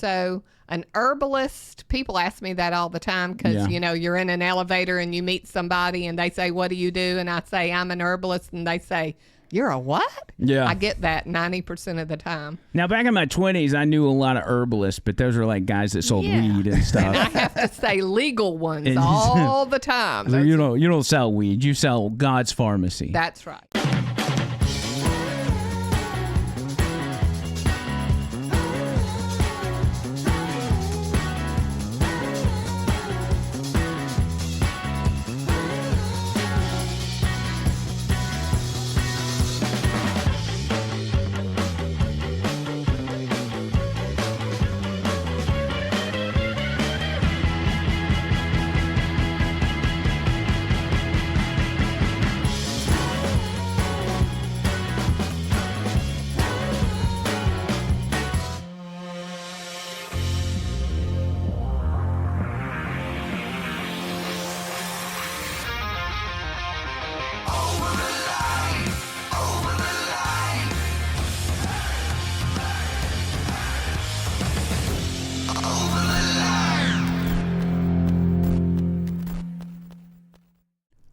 So an herbalist, people ask me that all the time because, you're in an elevator and you meet somebody and they say, what do you do? And I say, I'm an herbalist. And they say, you're a what? Yeah. I get that 90% of the time. Now, back in my 20s, I knew a lot of herbalists, but those are like guys that sold weed and stuff. And I have to say legal ones all the time. So you don't sell weed. You sell God's pharmacy. That's right.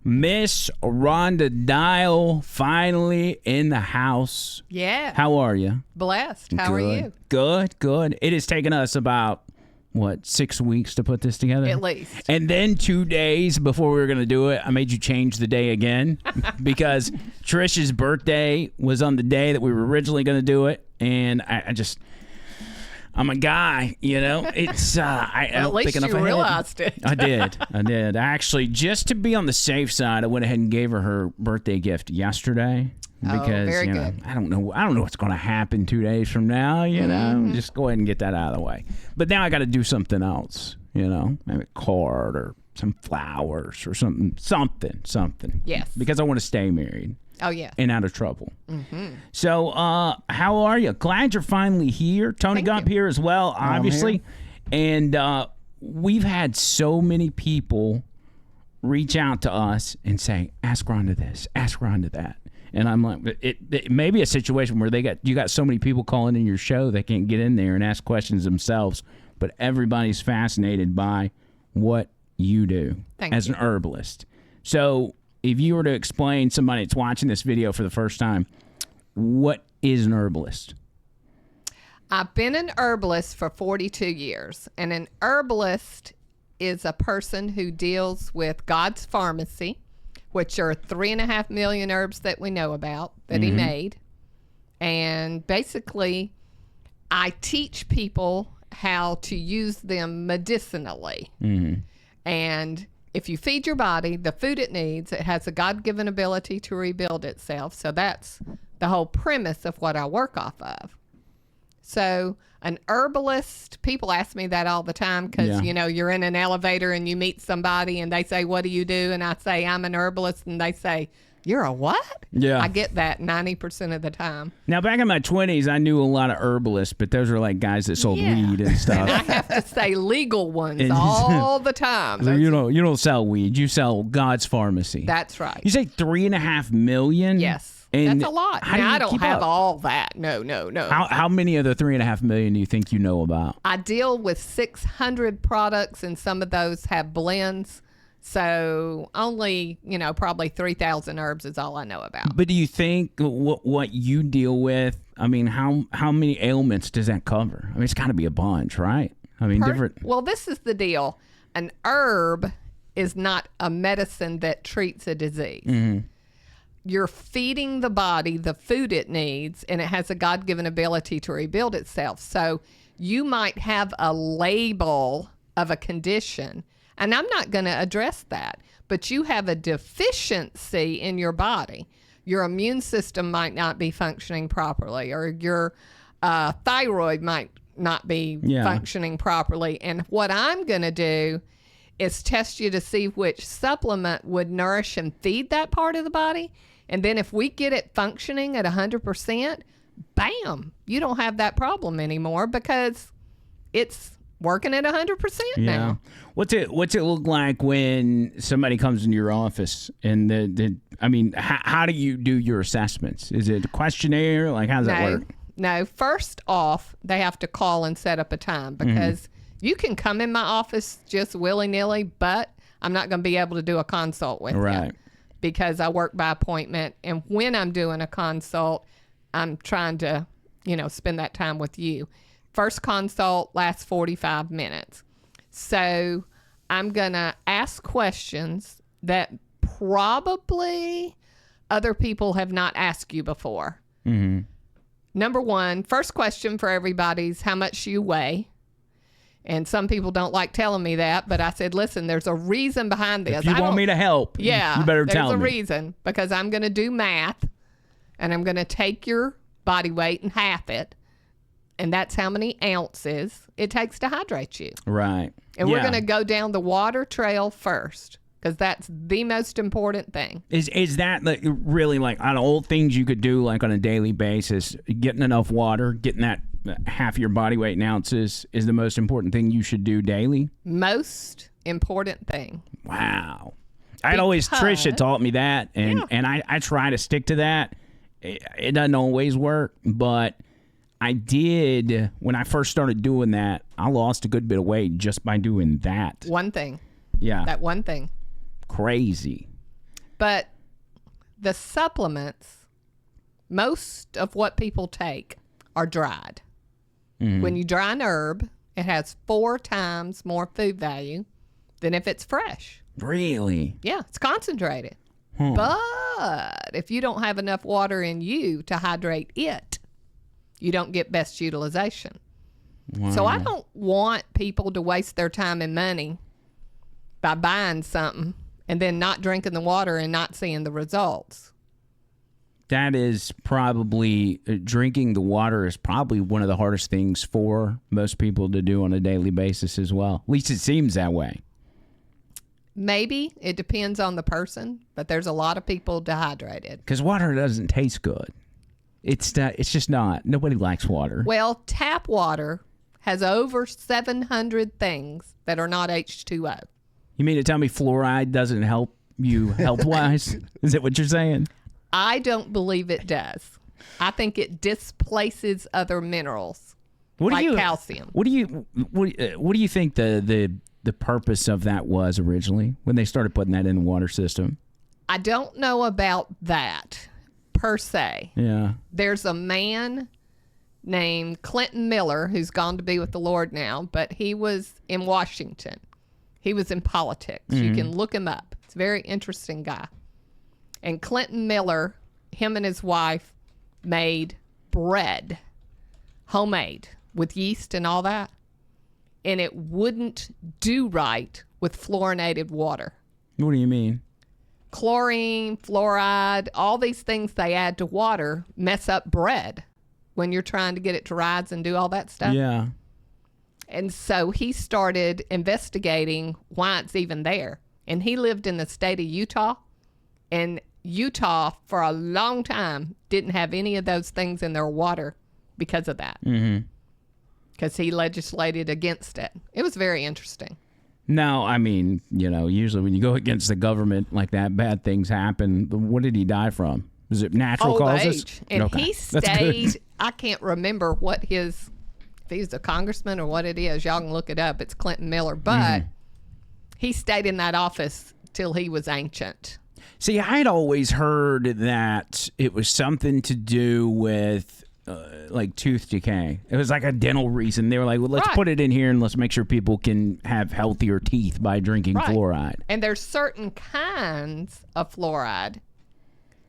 Miss Rhonda Dial finally in the house. Yeah. How are you? Blessed. How are you? Good. It has taken us about, 6 weeks to put this together? At least. And then 2 days before we were going to do it, I made you change the day again because Trish's birthday was on the day that we were originally going to do it. And I'm a guy, It's I well, don't think enough you ahead. realized it. I did. Actually, just to be on the safe side, I went ahead and gave her birthday gift yesterday because very good. I don't know what's going to happen 2 days from now. Just go ahead and get that out of the way. But now I got to do something else. Maybe a card or some flowers or something. Yes. Because I want to stay married. Oh, yeah. And out of trouble. Mm-hmm. So, how are you? Glad you're finally here. Tony got up here as well, obviously. And we've had so many people reach out to us and say, ask Rhonda this, ask Rhonda that. And I'm like, it may be a situation where you got so many people calling in your show they can't get in there and ask questions themselves. But everybody's fascinated by what you do as an herbalist. So, if you were to explain somebody that's watching this video for the first time, what is an herbalist? I've been an herbalist for 42 years, and an herbalist is a person who deals with God's pharmacy, which are 3.5 million herbs that we know about that he made. And basically, I teach people how to use them medicinally. And if you feed your body the food it needs, it has a God-given ability to rebuild itself. So that's the whole premise of what I work off of. So an herbalist, people ask me that all the time because, you're in an elevator and you meet somebody and they say, what do you do? And I say, I'm an herbalist. And they say, you're a what? Yeah. I get that 90% of the time. Now, back in my 20s, I knew a lot of herbalists, but those are like guys that sold weed and stuff. And I have to say legal ones all the time. So you don't sell weed. You sell God's pharmacy. That's right. You say 3.5 million? Yes. And that's a lot. Now, I don't have all that. No. How many of the 3.5 million do you think you know about? I deal with 600 products, and some of those have blends. So only, probably 3,000 herbs is all I know about. But do you think what you deal with, how many ailments does that cover? It's got to be a bunch, right? Different. Well, this is the deal. An herb is not a medicine that treats a disease. You're feeding the body the food it needs, and it has a God-given ability to rebuild itself. So you might have a label of a condition, and I'm not going to address that, but you have a deficiency in your body. Your immune system might not be functioning properly, or your thyroid might not be functioning properly. And what I'm going to do is test you to see which supplement would nourish and feed that part of the body. And then if we get it functioning at 100%, bam, you don't have that problem anymore because it's working at 100% now. What's it look like when somebody comes into your office and how do you do your assessments? Is it a questionnaire? Like, how does that work? No, first off, they have to call and set up a time because you can come in my office just willy-nilly, but I'm not going to be able to do a consult with you because I work by appointment. And when I'm doing a consult, I'm trying to, spend that time with you. First consult lasts 45 minutes. So I'm going to ask questions that probably other people have not asked you before. Mm-hmm. Number one, first question for everybody is how much you weigh. And some people don't like telling me that, but I said, listen, there's a reason behind this. If you want me to help, you better tell me. There's a reason, because I'm going to do math, and I'm going to take your body weight and half it, and that's how many ounces it takes to hydrate you. Right. And we're going to go down the water trail first, because that's the most important thing. Is that really out of all things you could do on a daily basis, getting enough water, getting that half your body weight in ounces is the most important thing you should do daily? Most important thing. Wow. Trish had taught me that, and I try to stick to that. It doesn't always work, but I did, when I first started doing that, I lost a good bit of weight just by doing that. One thing. Yeah. That one thing. Crazy. But the supplements, most of what people take are dried. Mm-hmm. When you dry an herb, it has 4 times more food value than if it's fresh. Really? Yeah, it's concentrated. But if you don't have enough water in you to hydrate it, you don't get best utilization. Wow. So I don't want people to waste their time and money by buying something and then not drinking the water and not seeing the results. That is probably, drinking the water is probably one of the hardest things for most people to do on a daily basis as well. At least it seems that way. Maybe. It depends on the person, but there's a lot of people dehydrated. Because water doesn't taste good. It's just not. Nobody likes water. Well, tap water has over 700 things that are not H2O. You mean to tell me fluoride doesn't help you health-wise? Is that what you're saying? I don't believe it does. I think it displaces other minerals, calcium. What do you think the purpose of that was originally when they started putting that in the water system? I don't know about that per se. Yeah. There's a man named Clinton Miller who's gone to be with the Lord now, but he was in Washington. He was in politics. Mm-hmm. You can look him up. It's a very interesting guy. And Clinton Miller, him and his wife made bread, homemade, with yeast and all that. And it wouldn't do right with fluorinated water. What do you mean? Chlorine, fluoride, all these things they add to water mess up bread when you're trying to get it to rise and do all that stuff. Yeah. And so he started investigating why it's even there. And he lived in the state of Utah. And Utah, for a long time, didn't have any of those things in their water because of that. Mm-hmm. Because he legislated against it. It was very interesting. No, I mean, usually when you go against the government like that, bad things happen. What did he die from? Was it natural causes? Age. And he stayed, I can't remember what if he's a congressman or what it is. Y'all can look it up. It's Clinton Miller. But he stayed in that office till he was ancient. See, I'd always heard that it was something to do with tooth decay. It was like a dental reason. They were like, well, let's put it in here and let's make sure people can have healthier teeth by drinking fluoride. And there's certain kinds of fluoride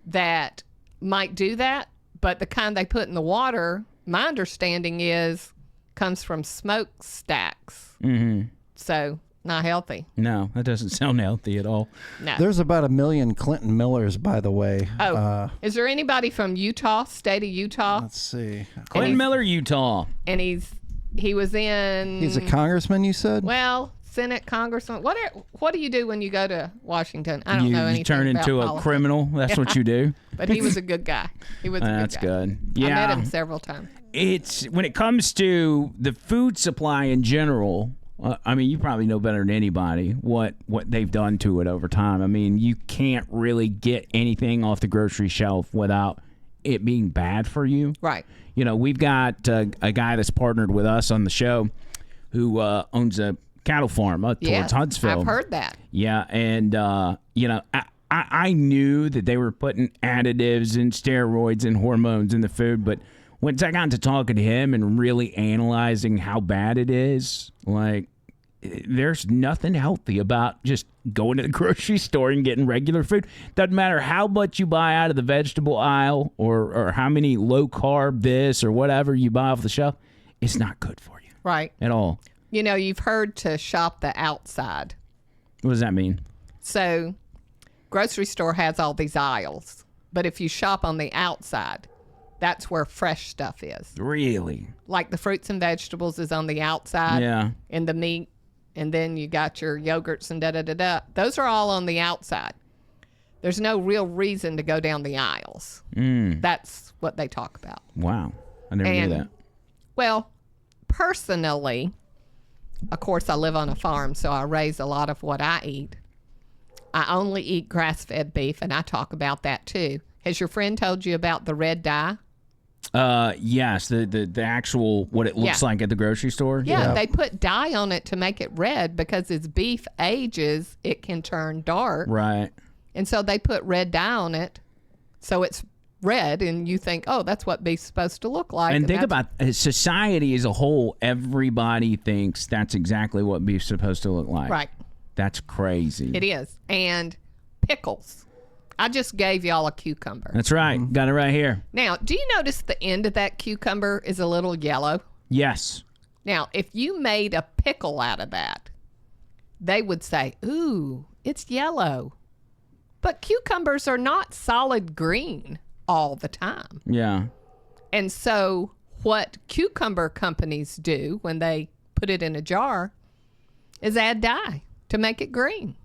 that might do that, but the kind they put in the water, my understanding is, comes from smokestacks. Mm-hmm. So not healthy. No, that doesn't sound healthy at all. No. There's about 1 million Clinton Millers, by the way. Oh, is there anybody from Utah, state of Utah? Let's see. Clinton Miller, Utah. And he was in... He's a congressman, you said? Well, Senate, congressman. What do you do when you go to Washington? I don't know anything. You turn into a criminal. That's what you do. But he was a good guy. He was a good guy. That's good. Yeah. I met him several times. It's when it comes to the food supply in general... I mean, you probably know better than anybody what they've done to it over time. I mean, you can't really get anything off the grocery shelf without it being bad for you. Right. You know, we've got a guy that's partnered with us on the show who owns a cattle farm up towards Huntsville. I've heard that. Yeah, and you know, I knew that they were putting additives and steroids and hormones in the food, but once I got to talking to him and really analyzing how bad it is, like, there's nothing healthy about just going to the grocery store and getting regular food. Doesn't matter how much you buy out of the vegetable aisle or how many low carb this or whatever you buy off the shelf. It's not good for you. Right. At all. You know, you've heard to shop the outside. What does that mean? So, grocery store has all these aisles, but if you shop on the outside, that's where fresh stuff is. Really? Like the fruits and vegetables is on the outside. Yeah. And the meat. And then you got your yogurts and da-da-da-da. Those are all on the outside. There's no real reason to go down the aisles. That's what they talk about. Wow. I never knew that. Well, personally, of course, I live on a farm, so I raise a lot of what I eat. I only eat grass-fed beef, and I talk about that too. Has your friend told you about the red dye? Yes, the actual what it looks like at the grocery store. Yeah, they put dye on it to make it red because as beef ages, it can turn dark. Right. And so they put red dye on it, so it's red, and you think, oh, that's what beef's supposed to look like. And think about society as a whole. Everybody thinks that's exactly what beef's supposed to look like. Right. That's crazy. It is. And pickles. I just gave y'all a cucumber. That's right. Got it right here. Now, do you notice the end of that cucumber is a little yellow? Yes. Now, if you made a pickle out of that, they would say, ooh, it's yellow. But cucumbers are not solid green all the time. Yeah. And so what cucumber companies do when they put it in a jar is add dye to make it green.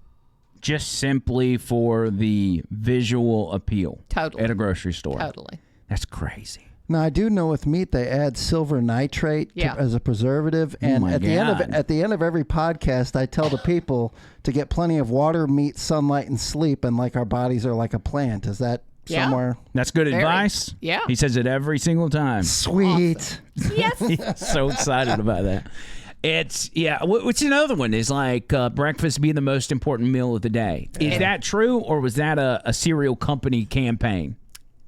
Just simply for the visual appeal. Totally. At a grocery store. Totally. That's crazy. Now, I do know with meat they add silver nitrate as a preservative, and at the end of every podcast, I tell the people to get plenty of water, meat, sunlight, and sleep, and like our bodies are like a plant. Is that somewhere? That's good advice. Yeah. He says it every single time. Sweet. Awesome. Yes. He's so excited about that. It's, what's another one is like breakfast being the most important meal of the day. Is that true, or was that a cereal company campaign?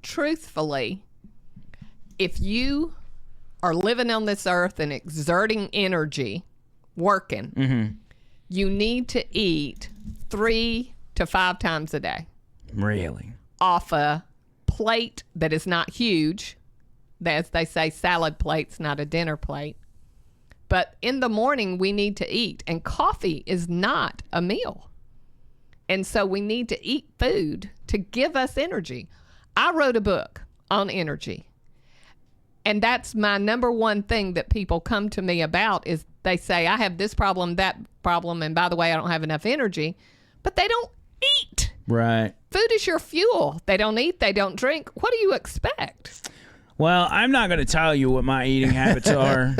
Truthfully, if you are living on this earth and exerting energy, working, you need to eat 3 to 5 times a day. Really? Off a plate that is not huge. As they say, salad plate's not a dinner plate. But in the morning, we need to eat. And coffee is not a meal. And so we need to eat food to give us energy. I wrote a book on energy. And that's my number one thing that people come to me about is they say, I have this problem, that problem, and by the way, I don't have enough energy. But they don't eat. Right. Food is your fuel. They don't eat, they don't drink. What do you expect? Well, I'm not going to tell you what my eating habits are.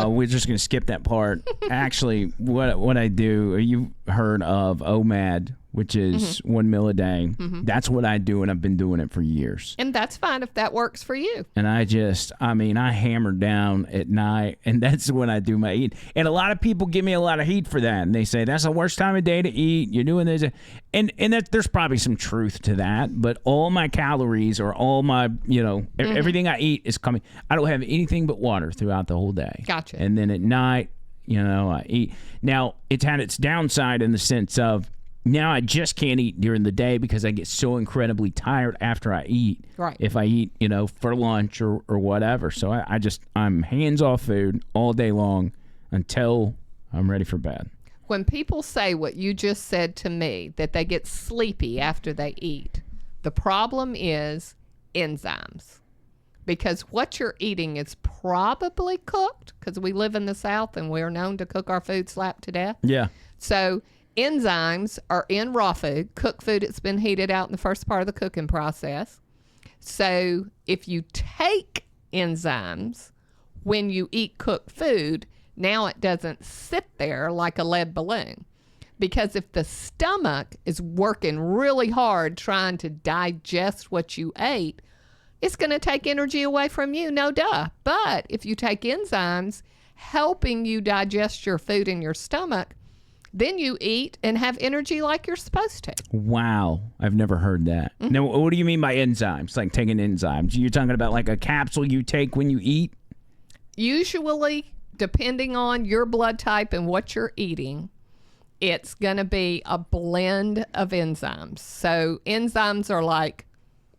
We're just going to skip that part. Actually, what I do, you've heard of OMAD, which is 1 meal a day. That's what I do, and I've been doing it for years. And that's fine if that works for you. And I hammer down at night, and that's when I do my eat. And a lot of people give me a lot of heat for that, and they say, that's the worst time of day to eat. You're doing this. And there's probably some truth to that, but all my calories or all my, everything I eat is coming. I don't have anything but water throughout the whole day. Gotcha. And then at night, I eat. Now, it's had its downside in the sense of, now I just can't eat during the day because I get so incredibly tired after I eat. Right. If I eat, for lunch or whatever. So I'm hands off food all day long until I'm ready for bed. When people say what you just said to me, that they get sleepy after they eat, the problem is enzymes. Because what you're eating is probably cooked, because we live in the South and we're known to cook our food slap to death. Yeah. So enzymes are in raw food, cooked food. It's been heated out in the first part of the cooking process. So if you take enzymes when you eat cooked food, now it doesn't sit there like a lead balloon. Because if the stomach is working really hard trying to digest what you ate, it's going to take energy away from you, no duh. But if you take enzymes helping you digest your food in your stomach, then you eat and have energy like you're supposed to. Wow. I've never heard that. Mm-hmm. Now, what do you mean by enzymes? Like taking enzymes? You're talking about like a capsule you take when you eat? Usually, depending on your blood type and what you're eating, it's going to be a blend of enzymes. So enzymes are like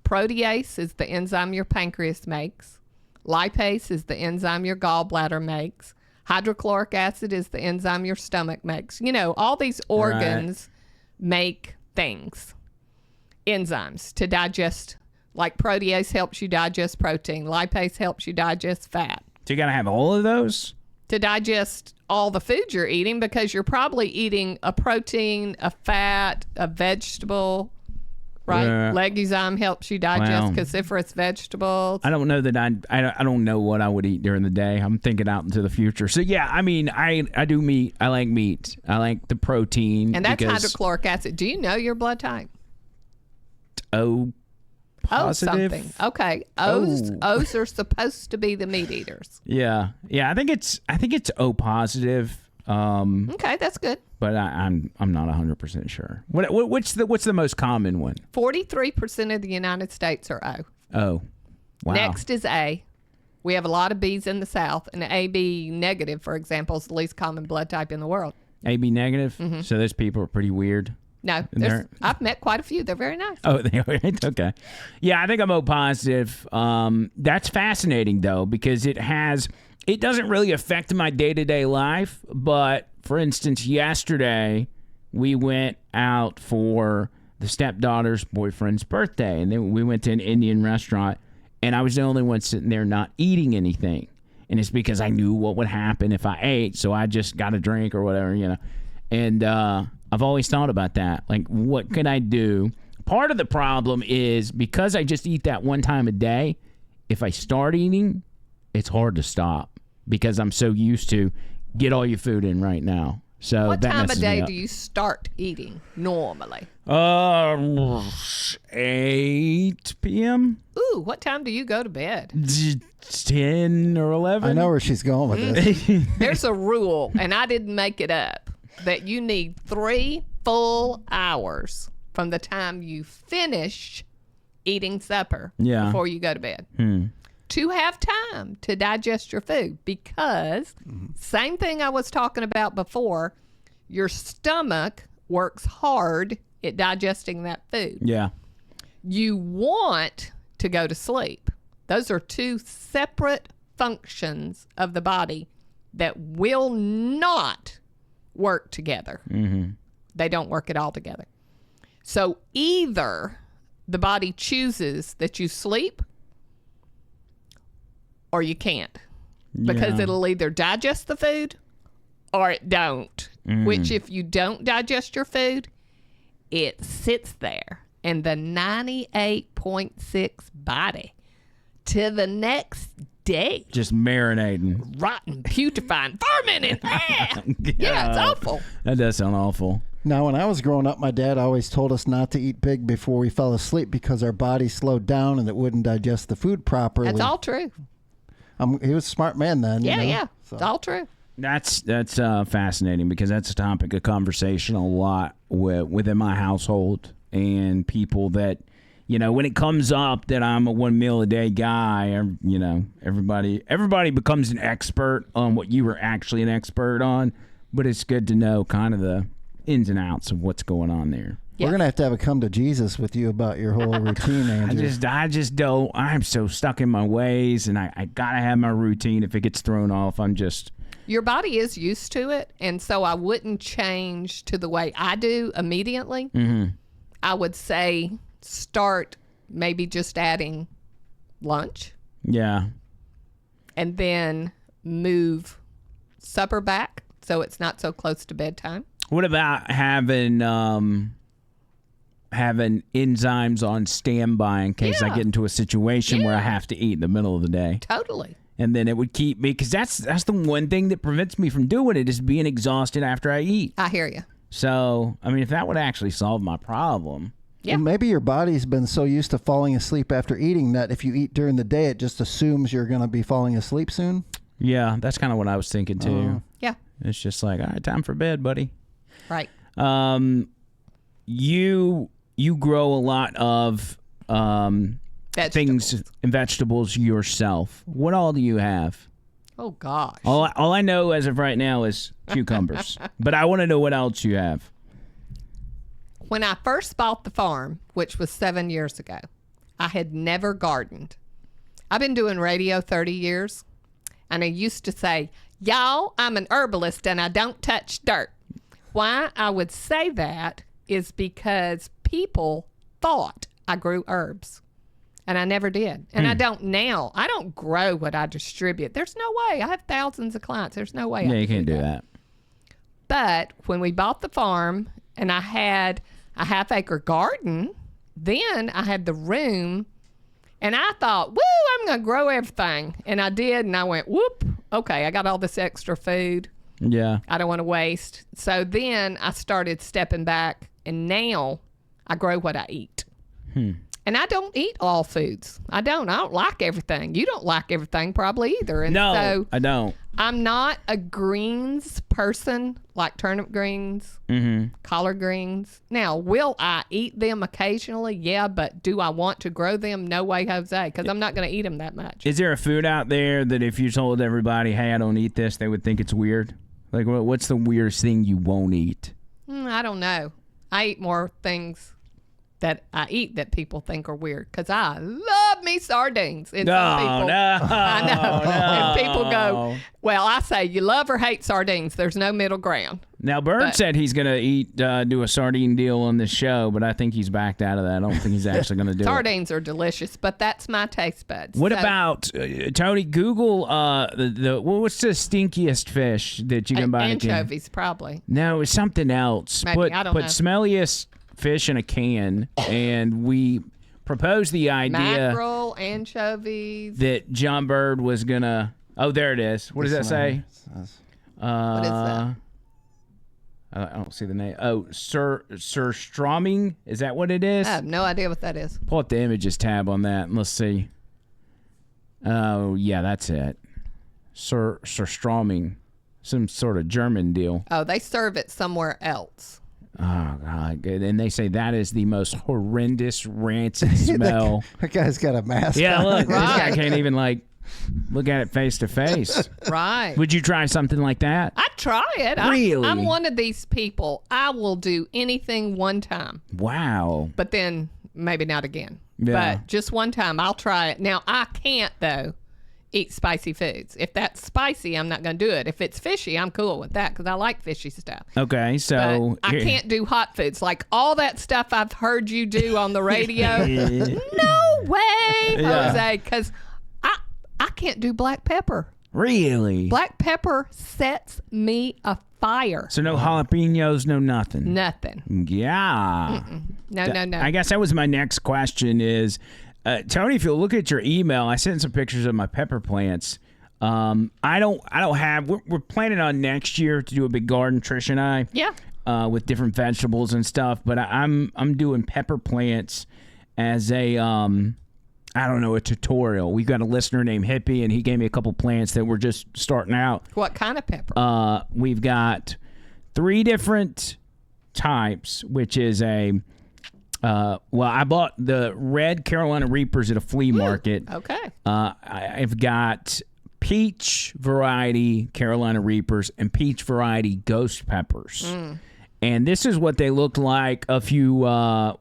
protease is the enzyme your pancreas makes. Lipase is the enzyme your gallbladder makes. Hydrochloric acid is the enzyme your stomach makes. You know, all these organs make things, enzymes to digest. Like protease helps you digest protein. Lipase helps you digest fat. So you got to have all of those? To digest all the food you're eating, because you're probably eating a protein, a fat, a vegetable, right? Legume helps you digest cruciferous vegetables. I don't know that I don't know what I would eat during the day. I'm thinking out into the future. So yeah, I mean, I do meat. I like meat. I like the protein. And that's hydrochloric acid. Do you know your blood type? O positive. Something. Okay. O's are supposed to be the meat eaters. Yeah. I think it's O positive. Okay, that's good. But I'm not 100% sure. What's the most common one? 43% of the United States are O. Oh, wow. Next is A. We have a lot of B's in the South, and AB negative, for example, is the least common blood type in the world. AB negative. Mm-hmm. So those people are pretty weird. No, I've met quite a few. They're very nice. Oh, they are. Okay. Yeah, I think I'm O positive. That's fascinating, though, because it doesn't really affect my day-to-day life. But, for instance, yesterday we went out for the stepdaughter's boyfriend's birthday. And then we went to an Indian restaurant, and I was the only one sitting there not eating anything. And it's because I knew what would happen if I ate, so I just got a drink or whatever, you know. And I've always thought about that. Like, what could I do? Part of the problem is because I just eat that one time a day, if I start eating, it's hard to stop because I'm so used to get all your food in right now. So what time of day do you start eating normally? 8 p.m. Ooh, what time do you go to bed? 10 or 11. I know where she's going with this. There's a rule, and I didn't make it up, that you need 3 full hours from the time you finish eating supper before you go to bed to have time to digest your food, because same thing I was talking about before, your stomach works hard at digesting that food. Yeah. You want to go to sleep. Those are 2 separate functions of the body that will not work together. Mm-hmm. They don't work at all together. So either the body chooses that you sleep or you can't, because it'll either digest the food or it don't, which if you don't digest your food, it sits there in the 98.6 body to the next day. Just marinating. Rotten, putrefying, fermenting. Yeah, it's awful. That does sound awful. Now, when I was growing up, my dad always told us not to eat big before we fell asleep because our body slowed down and it wouldn't digest the food properly. That's all true. He was a smart man then. Yeah, you know? yeah. So. It's all true. That's fascinating because that's a topic of conversation a lot within my household, and people that, you know, when it comes up that I'm a 1 meal a day guy, you know, everybody becomes an expert on what you were actually an expert on, but it's good to know kind of the ins and outs of what's going on there. Yeah. We're going to have a come to Jesus with you about your whole routine, Andrew. I just don't. I'm so stuck in my ways, and I got to have my routine. If it gets thrown off, I'm just... Your body is used to it, and so I wouldn't change to the way I do immediately. Mm-hmm. I would say start maybe just adding lunch. Yeah. And then move supper back so it's not so close to bedtime. What about having enzymes on standby in case I get into a situation where I have to eat in the middle of the day? Totally. And then it would keep me, because that's the one thing that prevents me from doing it, is being exhausted after I eat. I hear you. So, I mean, if that would actually solve my problem. Yeah. And maybe your body's been so used to falling asleep after eating that if you eat during the day, it just assumes you're going to be falling asleep soon. Yeah, that's kind of what I was thinking too. Yeah. It's just like, all right, time for bed, buddy. Right. You grow a lot of things and vegetables yourself. What all do you have? Oh gosh. All I know as of right now is cucumbers, but I want to know what else you have. When I first bought the farm, which was 7 years ago, I had never gardened. I've been doing radio 30 years, and I used to say, y'all, I'm an herbalist and I don't touch dirt. Why I would say that is because people thought I grew herbs, and I never did. And I don't now. I don't grow what I distribute. There's no way. I have thousands of clients. There's no way. Yeah, you can't do that. But when we bought the farm and I had a half-acre garden, then I had the room, and I thought, woo, I'm going to grow everything. And I did, and I went, whoop, okay, I got all this extra food. Yeah. I don't want to waste. So then I started stepping back, and now I grow what I eat. And I don't eat all foods. I don't like everything. You don't like everything probably either. And No, so I don't. I'm not a greens person, like turnip greens, collard greens. Now, will I eat them occasionally? Yeah, but do I want to grow them? No way, Jose, because I'm not going to eat them that much. Is there a food out there that if you told everybody, hey, I don't eat this, they would think it's weird? Like, what's the weirdest thing you won't eat? I don't know. I eat more things that I eat that people think are weird, because I love me sardines. And some people, I know. And people go, well, I say you love or hate sardines. There's no middle ground. Now, Bird said he's going to do a sardine deal on this show, but I think he's backed out of that. I don't think he's actually going to do Sardines are delicious, but that's my taste buds. What about, Tony, Google what's the stinkiest fish that you can buy? Anchovies, probably. No, it's something else. Maybe, I don't know. Put smelliest fish in a can, and we proposed the idea mackerel, anchovies, that John Bird was gonna. Oh, there it is. What does that say? What is that? I don't see the name. Oh, surströmming. Is that what it is? I have no idea what that is. Pull up the images tab on that and let's see. Oh yeah, that's it. Surströmming, some sort of German deal. Oh, they serve it somewhere else. Oh, God. And they say that is the most horrendous, rancid smell. That guy's got a mask on. Yeah, look. This guy can't even, look at it face to face. Right. Would you try something like that? I'd try it. Really? I'm one of these people. I will do anything one time. Wow. But then maybe not again. Yeah. But just one time, I'll try it. Now, I can't, though, eat spicy foods. If that's spicy, I'm not going to do it. If it's fishy, I'm cool with that because I like fishy stuff. Okay, so but I can't do hot foods. Like all that stuff I've heard you do on the radio. No way, Jose, because I can't do black pepper. Really? Black pepper sets me afire. So no jalapenos, no nothing? Nothing. Yeah. No. I guess that was my next question is, Tony, if you'll look at your email, I sent some pictures of my pepper plants. I don't have. We're planning on next year to do a big garden, Trish and I. Yeah. With different vegetables and stuff, but I'm doing pepper plants as a I don't know, a tutorial. We've got a listener named Hippie, and he gave me a couple plants that were just starting out. What kind of pepper? We've got 3 different types, which is a. I bought the red Carolina Reapers at a flea market. Okay. I've got peach variety Carolina Reapers and peach variety ghost peppers. And this is what they looked like a few, a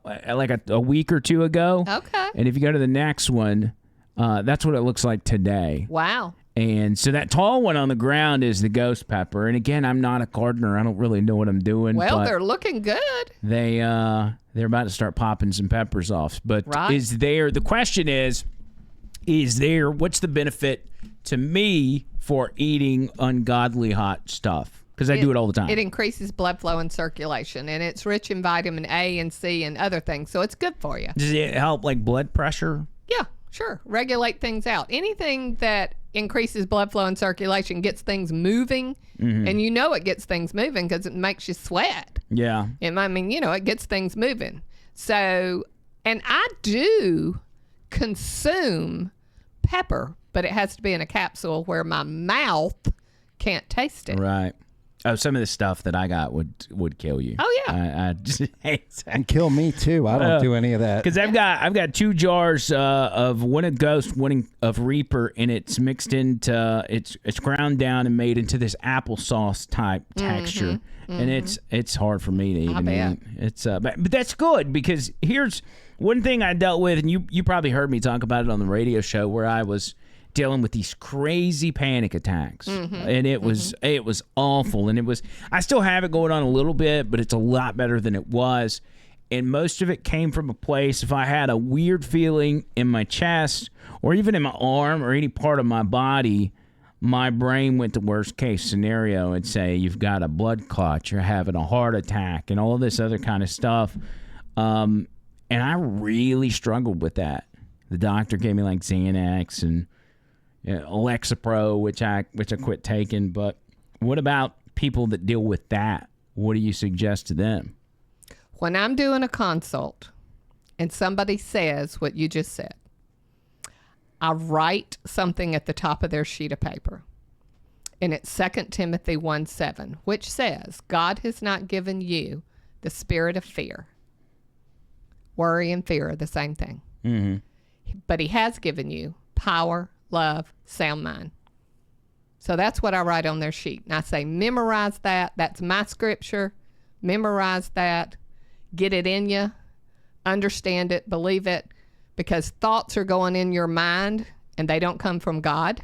week or 2 ago. Okay. And if you go to the next one, that's what it looks like today. Wow. And so that tall one on the ground is the ghost pepper. And again, I'm not a gardener. I don't really know what I'm doing. Well, but they're looking good. they're about to start popping some peppers off. But the question is what's the benefit to me for eating ungodly hot stuff? Because I do it all the time. It increases blood flow and circulation, and it's rich in vitamin A and C and other things, so it's good for you. Does it help like blood pressure? Yeah, sure. Regulate things out. Anything that increases blood flow and circulation gets things moving, and you know it gets things moving because it makes you sweat. Yeah. And I mean, it gets things moving. So, and I do consume pepper, but it has to be in a capsule where my mouth can't taste it. Right. Oh, some of the stuff that I got would kill you. Oh yeah, I just and kill me too. I don't do any of that because I've got 2 jars of one of Ghost, one of Reaper, and it's mixed into it's ground down and made into this applesauce type texture, and it's hard for me to even eat. It's but that's good because here's one thing I dealt with, and you probably heard me talk about it on the radio show where I was dealing with these crazy panic attacks, and it was awful, and I still have it going on a little bit, but it's a lot better than it was, and most of it came from a place, if I had a weird feeling in my chest or even in my arm or any part of my body, my brain went to worst case scenario and say you've got a blood clot, you're having a heart attack, and all this other kind of stuff, and I really struggled with that. The doctor gave me like Xanax and Lexapro, which I quit taking. But what about people that deal with that? What do you suggest to them? When I'm doing a consult and somebody says what you just said, I write something at the top of their sheet of paper. And it's 2 Timothy 1:7, which says, God has not given you the spirit of fear. Worry and fear are the same thing. But he has given you power, love, sound mind. So that's what I write on their sheet. And I say, memorize that. That's my scripture. Memorize that. Get it in you. Understand it. Believe it. Because thoughts are going in your mind and they don't come from God.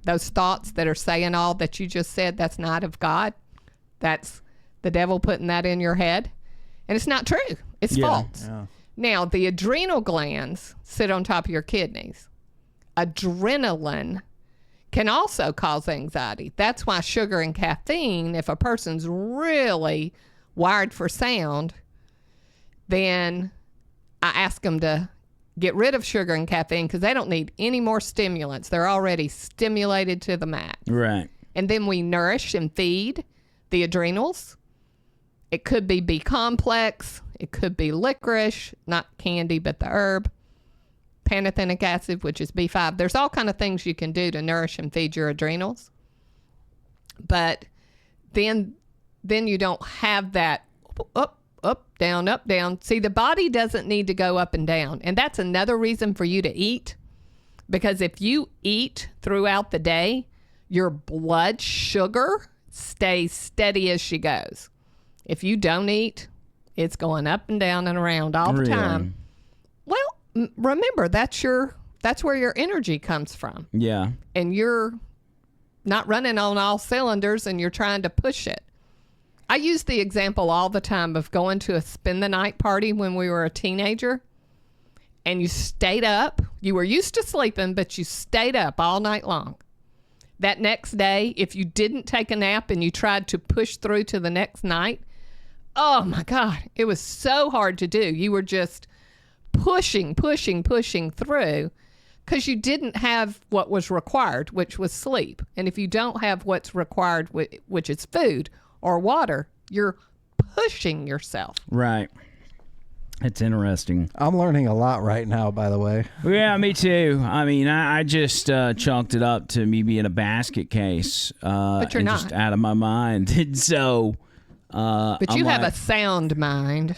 Those thoughts that are saying all that you just said, that's not of God. That's the devil putting that in your head. And it's not true. It's false. Yeah. Now, the adrenal glands sit on top of your kidneys. Adrenaline can also cause anxiety. That's why sugar and caffeine, if a person's really wired for sound, then I ask them to get rid of sugar and caffeine because they don't need any more stimulants. They're already stimulated to the max. Right. And then we nourish and feed the adrenals. It could be B-complex. It could be licorice, not candy, but the herb. Pantothenic acid, which is B5. There's all kind of things you can do to nourish and feed your adrenals. But then you don't have that up, down. See, the body doesn't need to go up and down. And that's another reason for you to eat. Because if you eat throughout the day, your blood sugar stays steady as she goes. If you don't eat, it's going up and down and around all the time. Well, remember, that's where your energy comes from. Yeah. And you're not running on all cylinders and you're trying to push it. I use the example all the time of going to a spend the night party when we were a teenager and you stayed up. You were used to sleeping, but you stayed up all night long. That next day, if you didn't take a nap and you tried to push through to the next night, oh my God, it was so hard to do. You were just pushing through because you didn't have what was required, which was sleep. And if you don't have what's required, which is food or water, you're pushing yourself. Right. It's interesting. I'm learning a lot right now, by the way. Yeah, me too. I mean, I just chalked it up to me being a basket case. But you're not. Just out of my mind. And so... but you have a sound mind.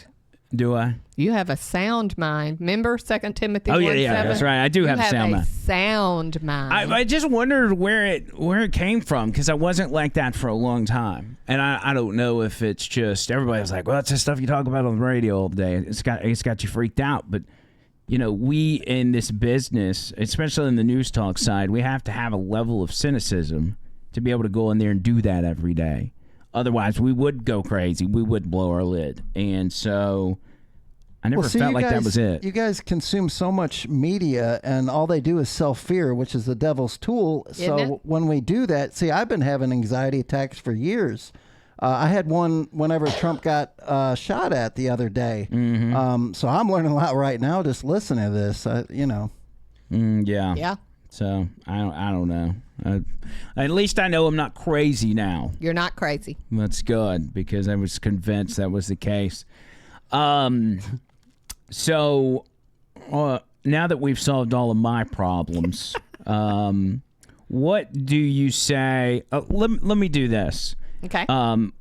Do I? You have a sound mind. Remember 2 Timothy 1:7? Oh, yeah, that's right. I do have a sound mind. Sound mind. I just wondered where it came from because I wasn't like that for a long time. And I don't know if it's just everybody's like, well, that's the stuff you talk about on the radio all day. It's got you freaked out. But, you know, we in this business, especially in the news talk side, we have to have a level of cynicism to be able to go in there and do that every day. Otherwise, we would go crazy. We would blow our lid. And so I never felt like that was it. You guys consume so much media, and all they do is self-fear, which is the devil's tool. So when we do that, see, I've been having anxiety attacks for years. I had one whenever Trump got shot at the other day. Mm-hmm. So I'm learning a lot right now just listening to this, Yeah. Yeah. So I don't know. At least I know I'm not crazy now. You're not crazy. That's good because I was convinced that was the case. So now that we've solved all of my problems, what do you say? Let me do this. Okay.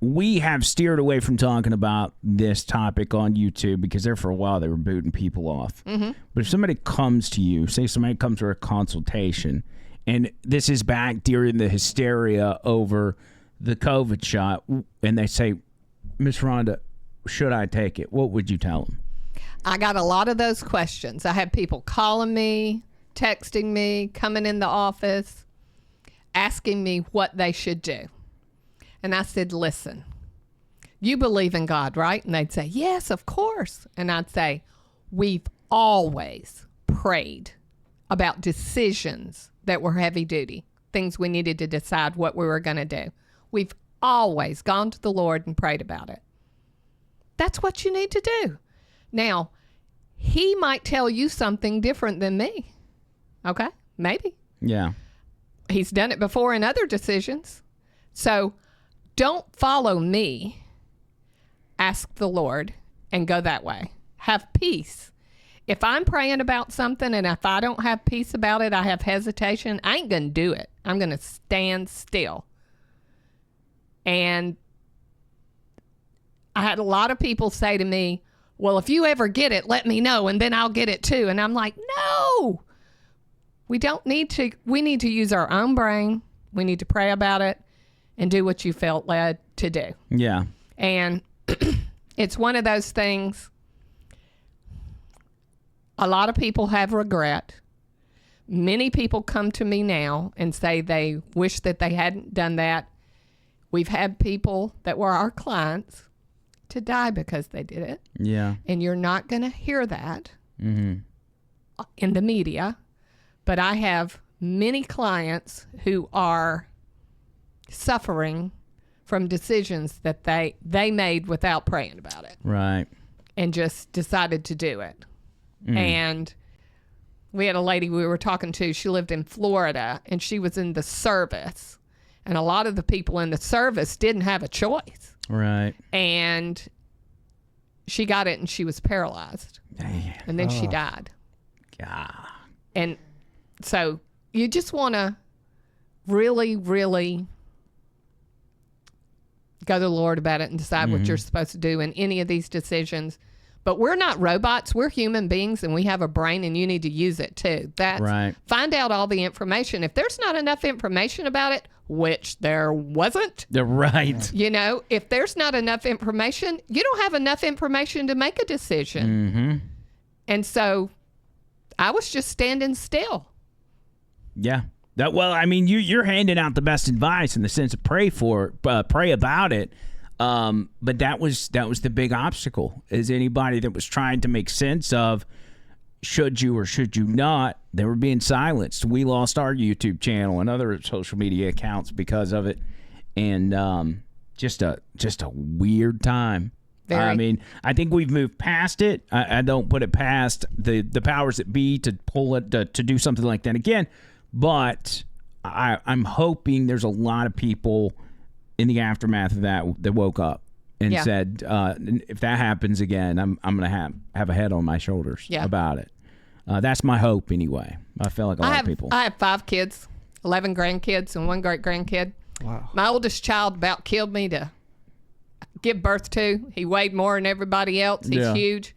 We have steered away from talking about this topic on YouTube because there for a while they were booting people off. Mm-hmm. But if somebody comes to you, say somebody comes for a consultation, and this is back during the hysteria over the COVID shot, and they say, Miss Rhonda, should I take it? What would you tell them? I got a lot of those questions. I had people calling me, texting me, coming in the office, asking me what they should do. And I said, listen, you believe in God, right? And they'd say, yes, of course. And I'd say, we've always prayed about decisions that were heavy duty, things we needed to decide what we were going to do. We've always gone to the Lord and prayed about it. That's what you need to do. Now, he might tell you something different than me. Okay? Maybe. Yeah. He's done it before in other decisions. So don't follow me. Ask the Lord and go that way. Have peace. If I'm praying about something and if I don't have peace about it, I have hesitation, I ain't going to do it. I'm going to stand still. And I had a lot of people say to me, well, if you ever get it, let me know, and then I'll get it too. And I'm like, no, we don't need to. We need to use our own brain. We need to pray about it and do what you felt led to do. Yeah. And it's one of those things. A lot of people have regret. Many people come to me now and say they wish that they hadn't done that. We've had people that were our clients to die because they did it. Yeah. And you're not going to hear that in the media. But I have many clients who are suffering from decisions that they made without praying about it. Right. And just decided to do it. And we had a lady we were talking to. She lived in Florida, and she was in the service. And a lot of the people in the service didn't have a choice. Right. And she got it, and she was paralyzed. Damn. And then she died. God. And so you just want to really, really go to the Lord about it and decide what you're supposed to do in any of these decisions. But we're not robots. We're human beings, and we have a brain, and you need to use it too. That's right. Find out all the information. If there's not enough information about it, which there wasn't. They're right. You know, if there's not enough information, you don't have enough information to make a decision. Mm-hmm. And so I was just standing still. Yeah. Well, I mean, you're handing out the best advice in the sense of pray about it. But that was the big obstacle, is anybody that was trying to make sense of should you or should you not, they were being silenced. We lost our YouTube channel and other social media accounts because of it. And just a weird time. Very. I mean, I think we've moved past it. I don't put it past the powers that be to pull it to do something like that again. But I'm hoping there's a lot of people in the aftermath of that woke up and said, if that happens again, I'm going to have a head on my shoulders about it. That's my hope anyway. I feel like a lot of people. I have 5 kids, 11 grandkids, and 1 great-grandkid. Wow. My oldest child about killed me to give birth to. He weighed more than everybody else. He's huge.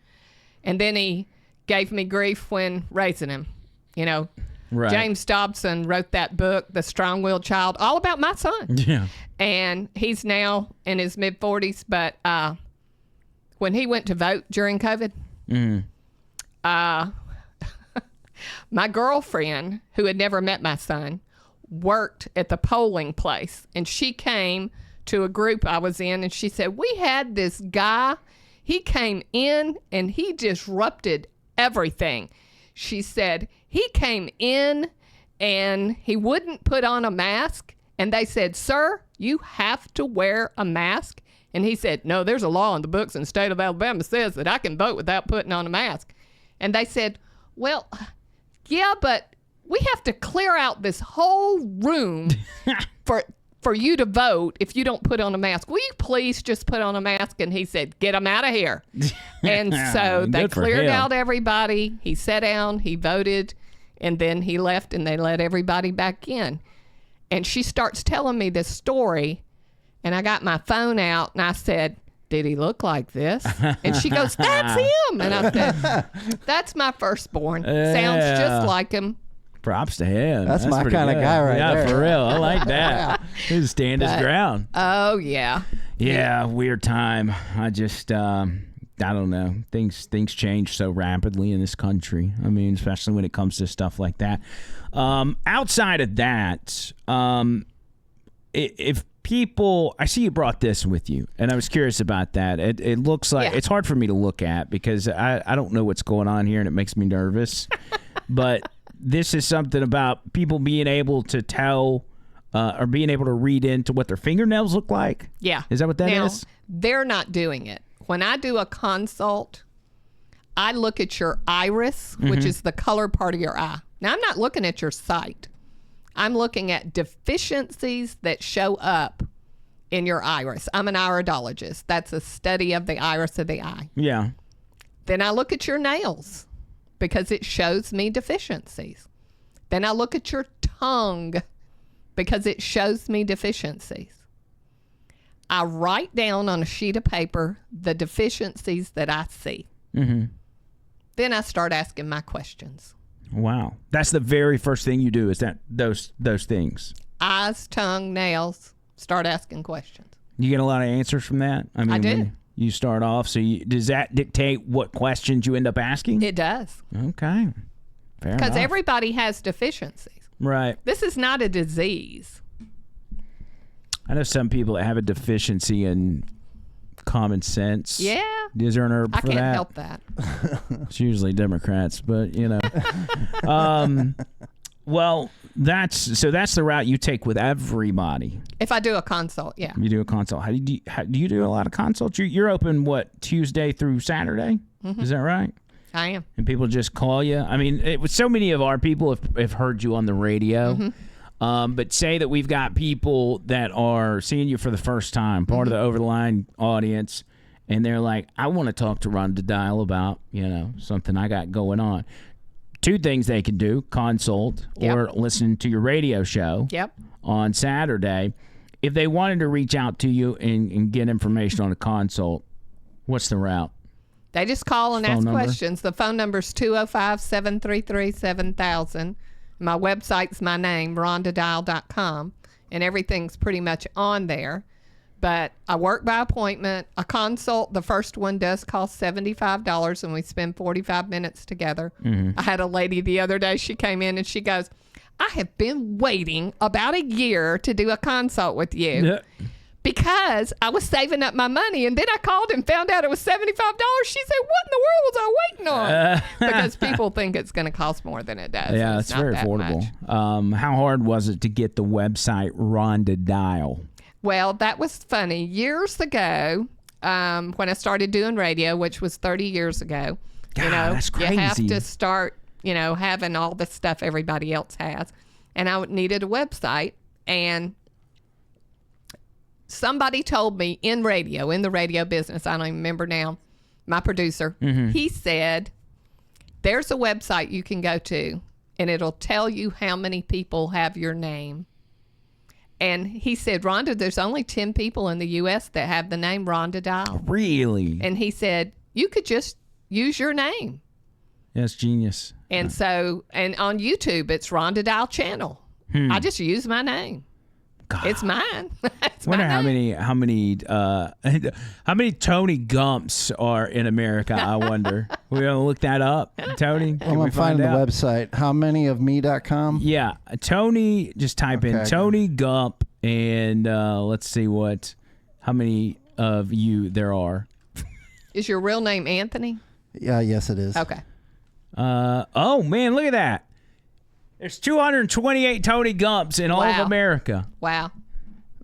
And then he gave me grief when raising him. You know, right. James Dobson wrote that book, The Strong-Willed Child, all about my son. Yeah. And he's now in his mid-40s. But when he went to vote during COVID, my girlfriend, who had never met my son, worked at the polling place. And she came to a group I was in, and she said, we had this guy. He came in, and he disrupted everything. She said, he came in, and he wouldn't put on a mask. And they said, sir, you have to wear a mask. And he said, no, there's a law in the books in the state of Alabama says that I can vote without putting on a mask. And they said, well, yeah, but we have to clear out this whole room for you to vote if you don't put on a mask. Will you please just put on a mask? And he said, get them out of here. And so they cleared out everybody. He sat down, he voted, and then he left, and they let everybody back in. And she starts telling me this story, and I got my phone out, and I said, did he look like this? And she goes, that's him. And I said, that's my firstborn. Sounds just like him. Props to him. That's my kind of guy right there. Yeah, for real. I like that. He's stand his ground. Oh, yeah. Yeah, weird time. I just, I don't know. Things change so rapidly in this country. I mean, especially when it comes to stuff like that. Outside of that, if people, I see you brought this with you, and I was curious about that. It looks like it's hard for me to look at because I don't know what's going on here, and it makes me nervous. But this is something about people being able to tell or being able to read into what their fingernails look like. Yeah. Is that what that is? They're not doing it. When I do a consult, I look at your iris, which is the color part of your eye. Now, I'm not looking at your sight. I'm looking at deficiencies that show up in your iris. I'm an iridologist. That's a study of the iris of the eye. Yeah. Then I look at your nails because it shows me deficiencies. Then I look at your tongue because it shows me deficiencies. I write down on a sheet of paper the deficiencies that I see. Mm-hmm. Then I start asking my questions. Wow. That's the very first thing you do is that those things. Eyes, tongue, nails, start asking questions. You get a lot of answers from that? I mean, I do. When you start off, so does that dictate what questions you end up asking? It does. Okay. Fair enough. Because everybody has deficiencies. Right. This is not a disease. I know some people that have a deficiency in common sense. Yeah. Is there an herb for that? I can't help that. It's usually Democrats, but you know. Well, that's the route you take with everybody. If I do a consult, yeah. You do a consult. Do you do a lot of consults? You're open what, Tuesday through Saturday? Mm-hmm. Is that right? I am. And people just call you. I mean, so many of our people have heard you on the radio. Mm-hmm. But say that we've got people that are seeing you for the first time, part of the Over the Line audience, and they're like, I want to talk to Rhonda Dial about, something I got going on. Two things they can do, consult or listen to your radio show on Saturday. If they wanted to reach out to you and get information on a consult, what's the route? They just call and ask questions. The phone number is 205-733-7000. My website's my name, rhondadial.com, and everything's pretty much on there. But I work by appointment. A consult, the first one does cost $75, and we spend 45 minutes together. Mm-hmm. I had a lady the other day, she came in and she goes, I have been waiting about a year to do a consult with you. Yeah. Because I was saving up my money, and then I called and found out it was $75. She said, what in the world was I waiting on? Because people think it's going to cost more than it does. Yeah, it's very affordable. How hard was it to get the website Rhonda Dial? Well, that was funny. Years ago, when I started doing radio, which was 30 years ago, God, that's crazy. You have to start, having all the stuff everybody else has. And I needed a website, and somebody told me in the radio business, I don't even remember now, my producer, he said, there's a website you can go to, and it'll tell you how many people have your name. And he said, Rhonda, there's only 10 people in the U.S. that have the name Rhonda Dial. Really? And he said, you could just use your name. That's genius. And so, and on YouTube, it's Rhonda Dial channel. I just use my name. God. It's mine. It's wonder how many Tony Gumps are in America. I wonder. We're gonna look that up, Tony. I'm gonna find the website. Howmanyofme.com. Yeah, Tony. Just type in Tony Gump, and let's see how many of you there are. Is your real name Anthony? Yeah. Yes, it is. Okay. Oh man, look at that. There's 228 Tony Gumps in all of America. Wow.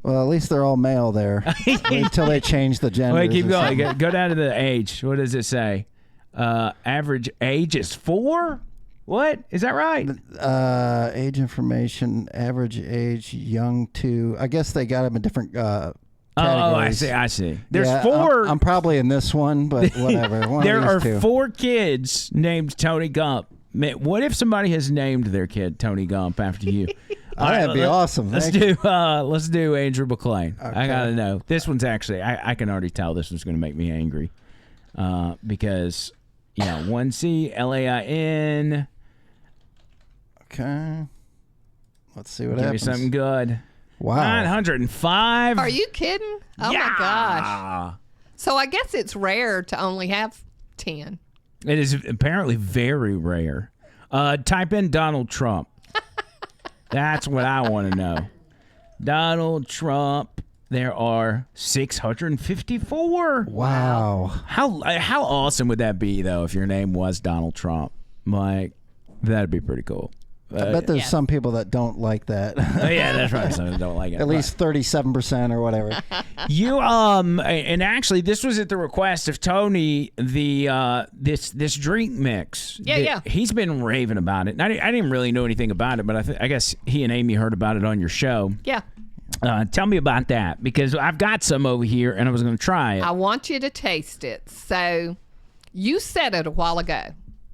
Well, at least they're all male there until they change the gender. Wait, keep going. Go down to the age. What does it say? Average age is 4? What? Is that right? Age information, average age, young to. I guess they got them in different categories. I see. There's 4. I'm probably in this one, but whatever. There are 4 kids named Tony Gump. Man, what if somebody has named their kid Tony Gump after you? That'd be awesome. Let's do Andrew McLean. Okay. I gotta know. This one's actually I can already tell this one's gonna make me angry. Because 1C LAIN. Okay. Let's see what Give happens. me something good. Wow. 905. Are you kidding? Oh my gosh. So I guess it's rare to only have 10. It is apparently very rare. Type in Donald Trump. That's what I want to know. Donald Trump. There are 654. Wow. How awesome would that be, though, if your name was Donald Trump? Like, that'd be pretty cool. I bet there's some people that don't like that. Yeah, that's right. Some don't like it. At least 37% or whatever. You and actually, this was at the request of Tony. The this drink mix. Yeah. He's been raving about it. And I didn't really know anything about it, but I guess he and Amy heard about it on your show. Yeah. Tell me about that, because I've got some over here and I was going to try it. I want you to taste it. So you said it a while ago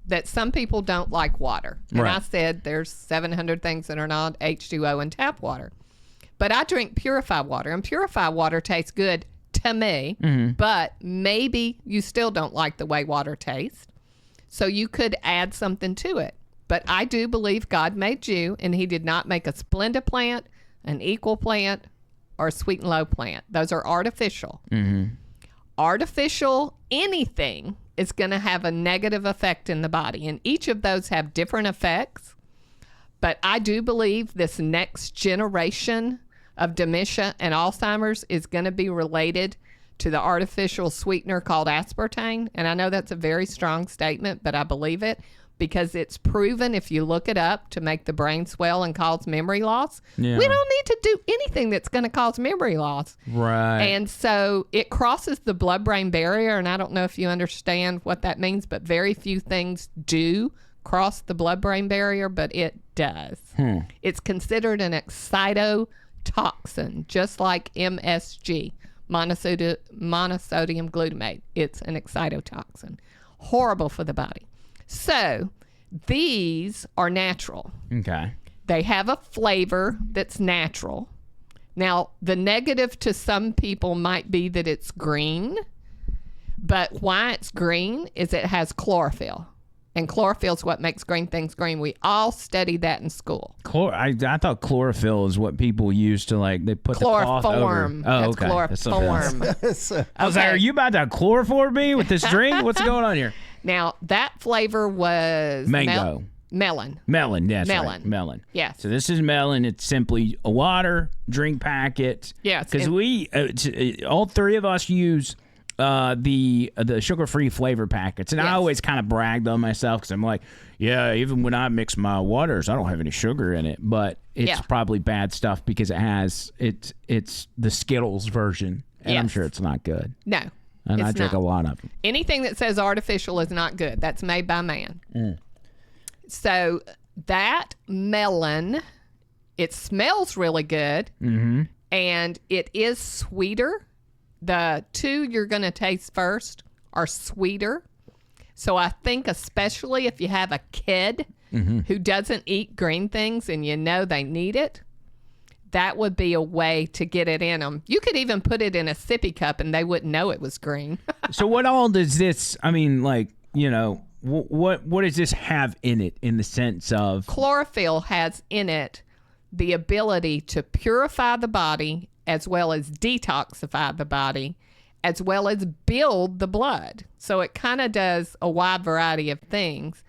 that some people don't like water. And right. I said there's 700 things that are not H2O in tap water. But I drink purified water, and purified water tastes good to me, but maybe you still don't like the way water tastes. So you could add something to it. But I do believe God made you, and he did not make a Splenda plant, an Equal plant, or a Sweet and Low plant. Those are artificial. Artificial anything is going to have a negative effect in the body, and each of those have different effects. But I do believe this next generation of dementia and Alzheimer's is going to be related to the artificial sweetener called aspartame. And I know that's a very strong statement, but I believe it because it's proven, if you look it up, to make the brain swell and cause memory loss. Yeah. We don't need to do anything that's going to cause memory loss. Right. And so it crosses the blood-brain barrier, and I don't know if you understand what that means, but very few things do cross the blood-brain barrier, but it does. It's considered an excitotoxin, just like MSG, monosodium glutamate. It's an excitotoxin. Horrible for the body. So these are natural. Okay. They have a flavor that's natural. Now, the negative to some people might be that it's green, but why it's green is it has chlorophyll. And chlorophyll is what makes green things green. We all studied that in school. I thought chlorophyll is what people use to, like, they put the cloth over. Oh, okay. Chloroform. I was like, are you about to chloroform me with this drink? What's going on here? Now, that flavor was mango. Melon. Melon, yes. Melon. Right. Melon. Yes. So this is melon. It's simply a water drink packet. Yes. Because all three of us use the sugar-free flavor packets. And yes. I always kind of bragged on myself because I'm like, yeah, even when I mix my waters, I don't have any sugar in it. But it's probably bad stuff because it's the Skittles version. And I'm sure it's not good. No. And I drink a lot of them. Anything that says artificial is not good. That's made by man. So that melon, it smells really good. And it is sweeter. The two you're going to taste first are sweeter. So I think especially if you have a kid who doesn't eat green things and you know they need it, that would be a way to get it in them. You could even put it in a sippy cup and they wouldn't know it was green. So what all does this, I mean, like, you know, what does this have in it in the sense of? Chlorophyll has in it the ability to purify the body as well as detoxify the body as well as build the blood. So it kind of does a wide variety of things.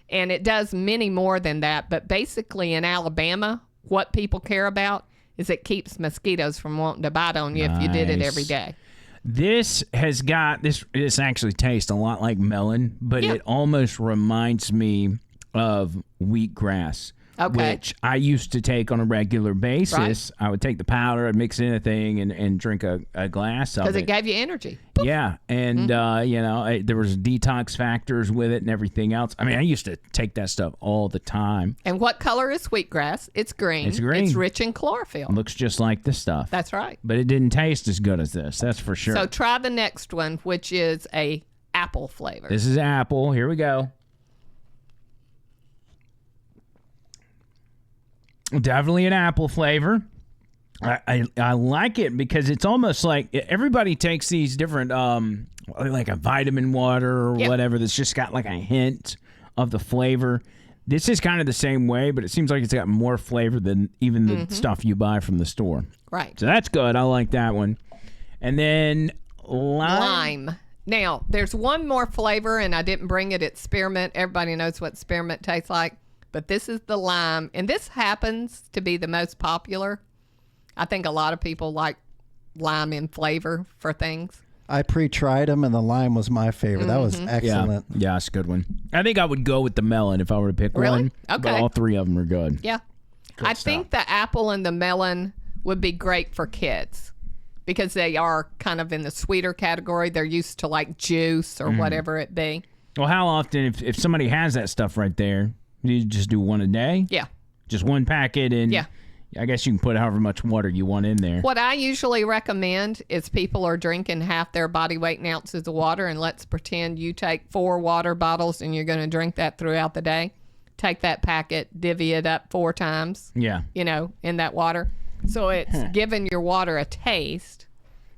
And it does many more than that. But basically in Alabama, what people care about is it keeps mosquitoes from wanting to bite on you if you did it every day. This has got, this actually tastes a lot like melon, but it almost reminds me of wheatgrass. which I used to take on a regular basis. Right. I would take the powder, I'd mix it in a thing, and drink a glass of it. Because it gave you energy. Yeah, and there was detox factors with it and everything else. I mean, I used to take that stuff all the time. And what color is wheatgrass? It's green. It's green. It's rich in chlorophyll. It looks just like this stuff. That's right. But it didn't taste as good as this. That's for sure. So try the next one, which is a apple flavor. This is apple. Here we go. Definitely an apple flavor. I like it because it's almost like everybody takes these different, like a vitamin water or whatever that's just got like a hint of the flavor. This is kind of the same way, but it seems like it's got more flavor than even the stuff you buy from the store. Right. So that's good. I like that one. And then lime. Now, there's one more flavor, and I didn't bring it. It's spearmint. Everybody knows what spearmint tastes like. But this is the lime. And this happens to be the most popular. I think a lot of people like lime in flavor for things. I pre-tried them, and the lime was my favorite. That was excellent. Yeah, it's a good one. I think I would go with the melon if I were to pick one. Okay. But all three of them are good. Yeah. I think the apple and the melon would be great for kids because they are kind of in the sweeter category. They're used to like juice or whatever it be. Well, how often, if somebody has that stuff right there, you just do one a day? Yeah. Just one packet, and I guess you can put however much water you want in there. What I usually recommend is people are drinking half their body weight in ounces of water, and let's pretend you take 4 water bottles and you're going to drink that throughout the day. Take that packet, divvy it up 4 times, in that water. So it's giving your water a taste.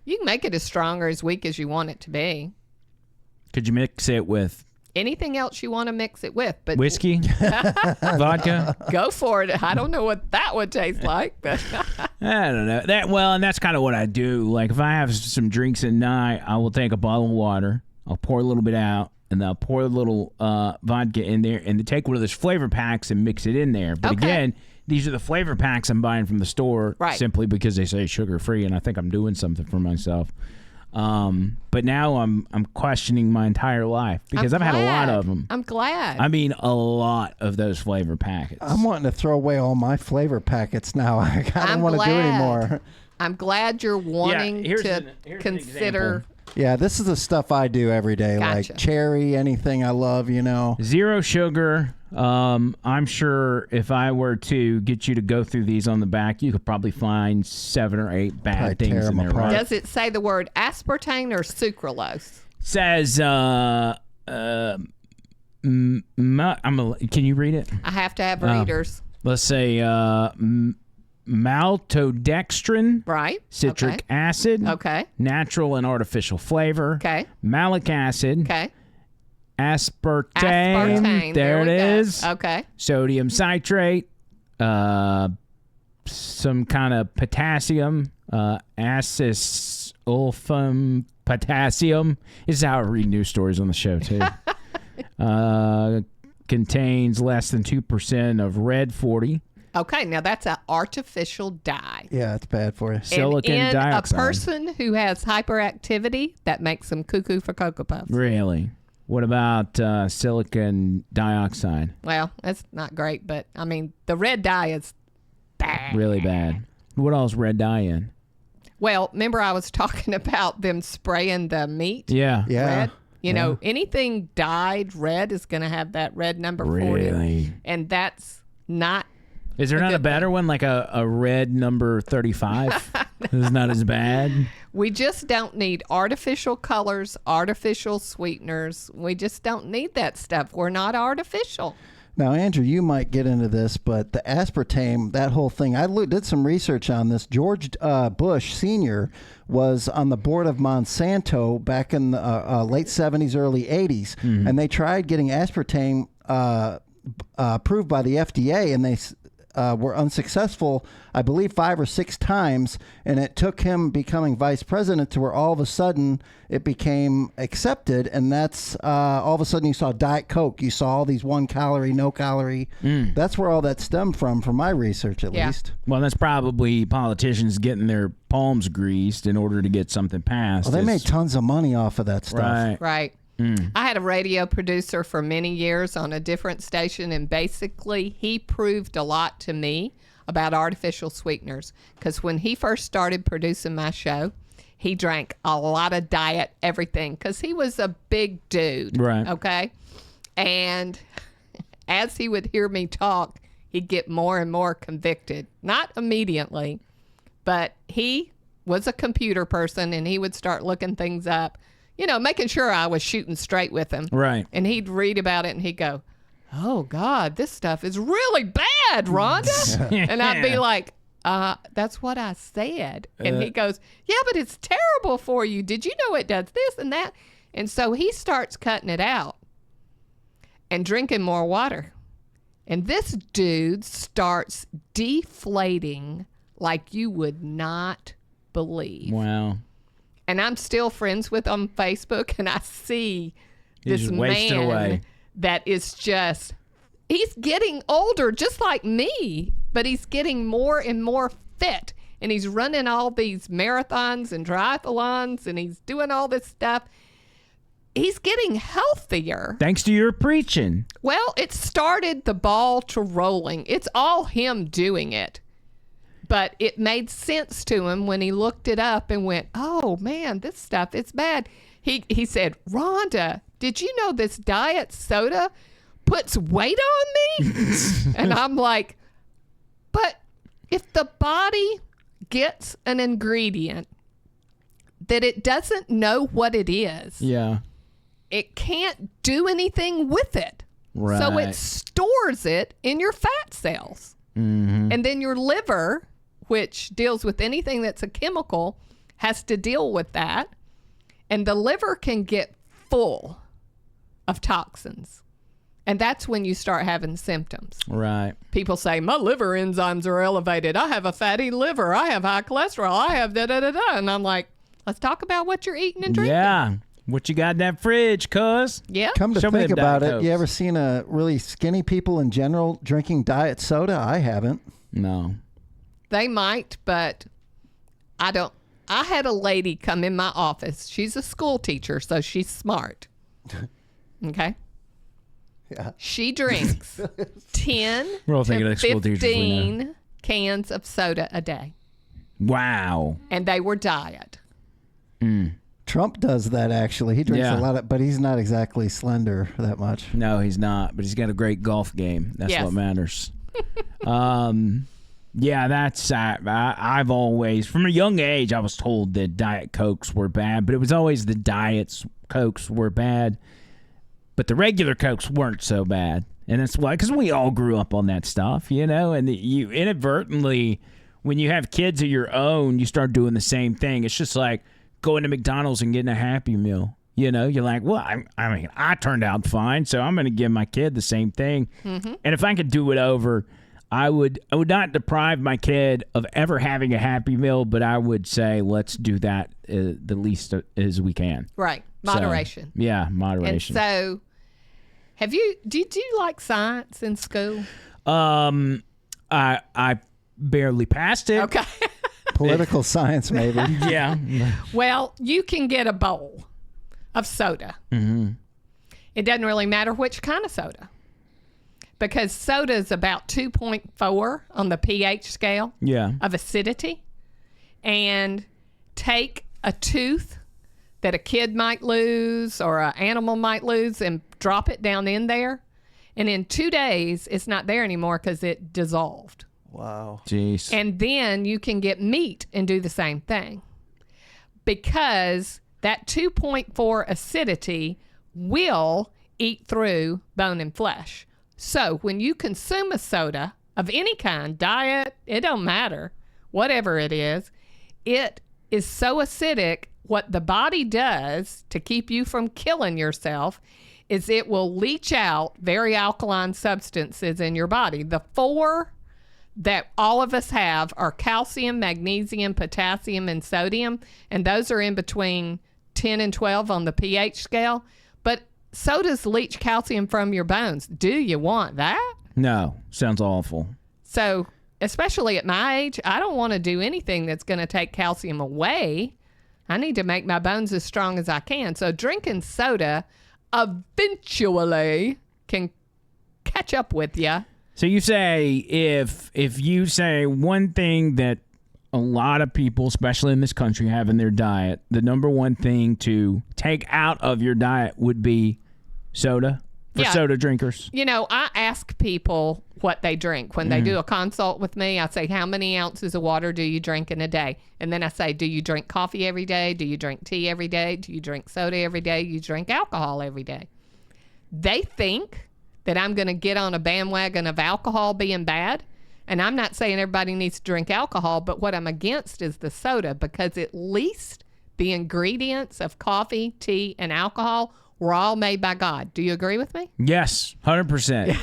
You can make it as strong or as weak as you want it to be. Could you mix it with anything else you want to mix it with? But whiskey? Vodka? Go for it. I don't know what that would taste like, but I don't know. And that's kind of what I do. Like if I have some drinks at night, I will take a bottle of water, I'll pour a little bit out, and I'll pour a little vodka in there, and then take one of those flavor packs and mix it in there. But again, these are the flavor packs I'm buying from the store simply because they say sugar-free, and I think I'm doing something for myself. But now I'm questioning my entire life because I've had a lot of them. I'm glad. I mean, a lot of those flavor packets. I'm wanting to throw away all my flavor packets now. I don't want to do anymore. I'm glad you're wanting to consider. Yeah, this is the stuff I do every day, like cherry, anything I love, 0 sugar. I'm sure if I were to get you to go through these on the back, you could probably find 7 or 8 bad things in there. Right? Does it say the word aspartame or sucralose? It says, can you read it? I have to have readers. Let's say, maltodextrin, right? Citric acid, natural and artificial flavor, malic acid, aspartame, there it is, sodium citrate, some kind of potassium, acesulfam potassium. This is how I read news stories on the show too. Contains less than 2% of red 40. Okay, now that's an artificial dye. Yeah, it's bad for you. Silicon dioxide. A person who has hyperactivity, that makes them cuckoo for Cocoa Puffs. Really? What about silicon dioxide? Well, that's not great, but, I mean, the red dye is bad. Really bad. What else red dye in? Well, remember I was talking about them spraying the meat? Yeah. Red? Anything dyed red is going to have that red number 40. Really? And that's not... Is there not a better one, like a red number 35? It's not as bad. We just don't need artificial colors, artificial sweeteners. We just don't need that stuff. We're not artificial. Now, Andrew, you might get into this, but the aspartame, that whole thing, I did some research on this. George Bush Sr. was on the board of Monsanto back in the late 70s, early 80s, and they tried getting aspartame approved by the FDA, and they were unsuccessful, I believe, 5 or 6 times, and it took him becoming vice president to where all of a sudden it became accepted, and that's all of a sudden you saw Diet Coke, you saw all these 1 calorie, no calorie. That's where all that stemmed from my research at least. Well, that's probably politicians getting their palms greased in order to get something passed. Well, they made tons of money off of that stuff. Right. I had a radio producer for many years on a different station, and basically he proved a lot to me about artificial sweeteners, because when he first started producing my show, he drank a lot of diet everything because he was a big dude. Right. Okay. And as he would hear me talk, he'd get more and more convicted. Not immediately, but he was a computer person, and he would start looking things up, you know, making sure I was shooting straight with him. Right. And he'd read about it and he'd go, "Oh God, this stuff is really bad, Rhonda." And I'd be like, that's what I said. And he goes, "Yeah, but it's terrible for you. Did you know it does this and that?" And so he starts cutting it out and drinking more water. And this dude starts deflating like you would not believe. Wow. And I'm still friends with him on Facebook, and I see this man that is just, he's getting older just like me, but he's getting more and more fit. And he's running all these marathons and triathlons, and he's doing all this stuff. He's getting healthier. Thanks to your preaching. Well, it started the ball to rolling. It's all him doing it. But it made sense to him when he looked it up and went, "Oh, man, this stuff is bad." He said, "Rhonda, did you know this diet soda puts weight on me?" And I'm like, but if the body gets an ingredient that it doesn't know what it is, yeah, it can't do anything with it. Right. So it stores it in your fat cells. Mm-hmm. And then your liver, which deals with anything that's a chemical, has to deal with that. And the liver can get full of toxins. And that's when you start having symptoms. Right. People say, "My liver enzymes are elevated. I have a fatty liver. I have high cholesterol. I have da-da-da-da." And I'm like, let's talk about what you're eating and drinking. Yeah. What you got in that fridge, cuz? Yeah. Come to Show me think them about Diet it, Cokes. you ever seen a really skinny people in general drinking diet soda? I haven't. No. They might, but I don't. I had a lady come in my office. She's a school teacher, so she's smart. Okay? Yeah. She drinks 10 We're all thinking to like school teachers we know. 15 cans of soda a day. Wow. And they were diet. Trump does that, actually. He drinks Yeah. a lot of, but he's not exactly slender that much. No, he's not, but he's got a great golf game. That's Yes. what matters. Yeah, that's I've always, from a young age, I was told that Diet Cokes were bad, but it was always the Diet Cokes were bad, but the regular Cokes weren't so bad. And that's why, because we all grew up on that stuff, you know, and you inadvertently, when you have kids of your own, you start doing the same thing. It's just like going to McDonald's and getting a Happy Meal. You know, you're like, well, I mean, I turned out fine, so I'm going to give my kid the same thing. Mm-hmm. And if I could do it over, I would not deprive my kid of ever having a Happy Meal, but I would say let's do that the least as we can. Right. Moderation. So, yeah, moderation. And so, did you like science in school? I barely passed it. Okay. Political science, maybe. Yeah. Well, you can get a bowl of soda. Mm-hmm. It doesn't really matter which kind of soda, because soda is about 2.4 on the pH scale of acidity. And take a tooth that a kid might lose or an animal might lose and drop it down in there. And in 2 days, it's not there anymore because it dissolved. Wow. Jeez. And then you can get meat and do the same thing, because that 2.4 acidity will eat through bone and flesh. So when you consume a soda of any kind, diet, it don't matter, whatever it is so acidic. What the body does to keep you from killing yourself is it will leach out very alkaline substances in your body. The 4 that all of us have are calcium, magnesium, potassium, and sodium, and those are in between 10 and 12 on the pH scale. But sodas leach calcium from your bones. Do you want that? No, sounds awful. So, especially at my age, I don't want to do anything that's going to take calcium away. I need to make my bones as strong as I can. So drinking soda eventually can catch up with you. So you say if you say one thing that a lot of people, especially in this country, have in their diet, the number one thing to take out of your diet would be soda for soda drinkers. You know, I ask people what they drink. When they do a consult with me, I say, how many ounces of water do you drink in a day? And then I say, do you drink coffee every day? Do you drink tea every day? Do you drink soda every day? Do you drink alcohol every day? They think that I'm going to get on a bandwagon of alcohol being bad. And I'm not saying everybody needs to drink alcohol, but what I'm against is the soda, because at least the ingredients of coffee, tea, and alcohol were all made by God. Do you agree with me? Yes, 100%.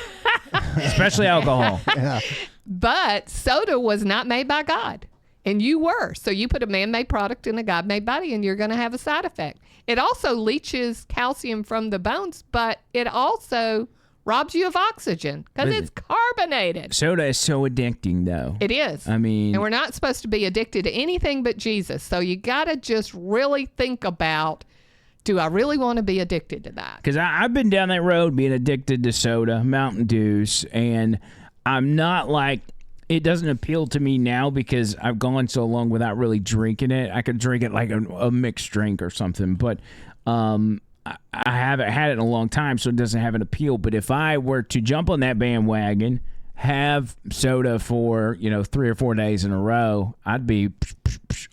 Especially alcohol. Yeah. But soda was not made by God, and you were. So you put a man-made product in a God-made body, and you're going to have a side effect. It also leaches calcium from the bones, but it also robs you of oxygen because it's carbonated. Soda is so addicting, though. It is. I mean, and we're not supposed to be addicted to anything but Jesus. So you got to just really think about, do I really want to be addicted to that? Because I've been down that road being addicted to soda, Mountain Dews, and I'm not like, it doesn't appeal to me now because I've gone so long without really drinking it. I could drink it like a mixed drink or something, but I haven't had it in a long time, so it doesn't have an appeal. But if I were to jump on that bandwagon, have soda for 3 or 4 days in a row, I'd be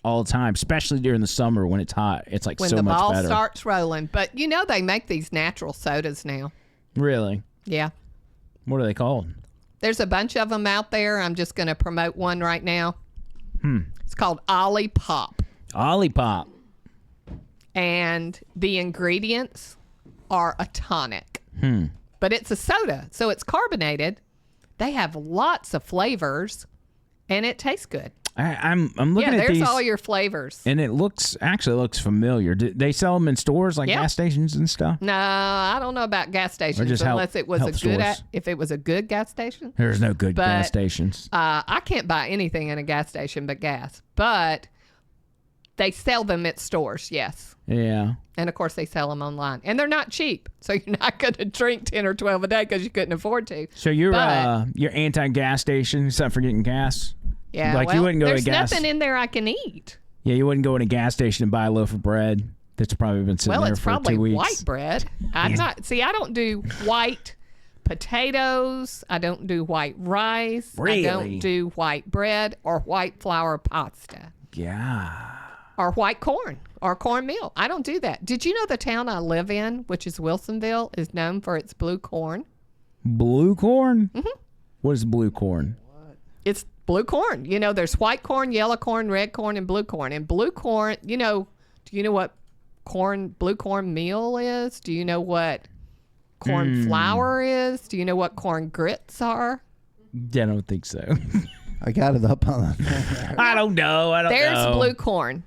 all the time, especially during the summer when it's hot. It's like when so much better. When the ball starts rolling. But they make these natural sodas now. Really? Yeah. What are they called? There's a bunch of them out there. I'm just going to promote one right now. It's called Ollie Pop. Ollie Pop. And the ingredients are a tonic. But it's a soda, so it's carbonated. They have lots of flavors, and it tastes good. I'm looking at these. There's all your flavors. And it looks familiar. Do they sell them in stores like gas stations and stuff? No, I don't know about gas stations unless it was if it was a good gas station. There's no good gas stations. I can't buy anything in a gas station but gas. But they sell them at stores, yes. Yeah. And of course they sell them online. And they're not cheap. So you're not going to drink 10 or 12 a day because you couldn't afford to. So you're anti-gas station except for getting gas? Yeah, like you wouldn't go to there's nothing in there I can eat. Yeah, you wouldn't go in a gas station and buy a loaf of bread that's probably been sitting there for 2 weeks. Well, it's probably white bread. I don't do white potatoes. I don't do white rice. Really? I don't do white bread or white flour pasta. Yeah. Or white corn or cornmeal. I don't do that. Did you know the town I live in, which is Wilsonville, is known for its blue corn? Blue corn? Mm-hmm. What is blue corn? It's blue corn. There's white corn, yellow corn, red corn, and blue corn. And blue corn, do you know what blue corn meal is? Do you know what corn flour is? Do you know what corn grits are? I don't think so. I got it up on that. I don't know. There's blue corn.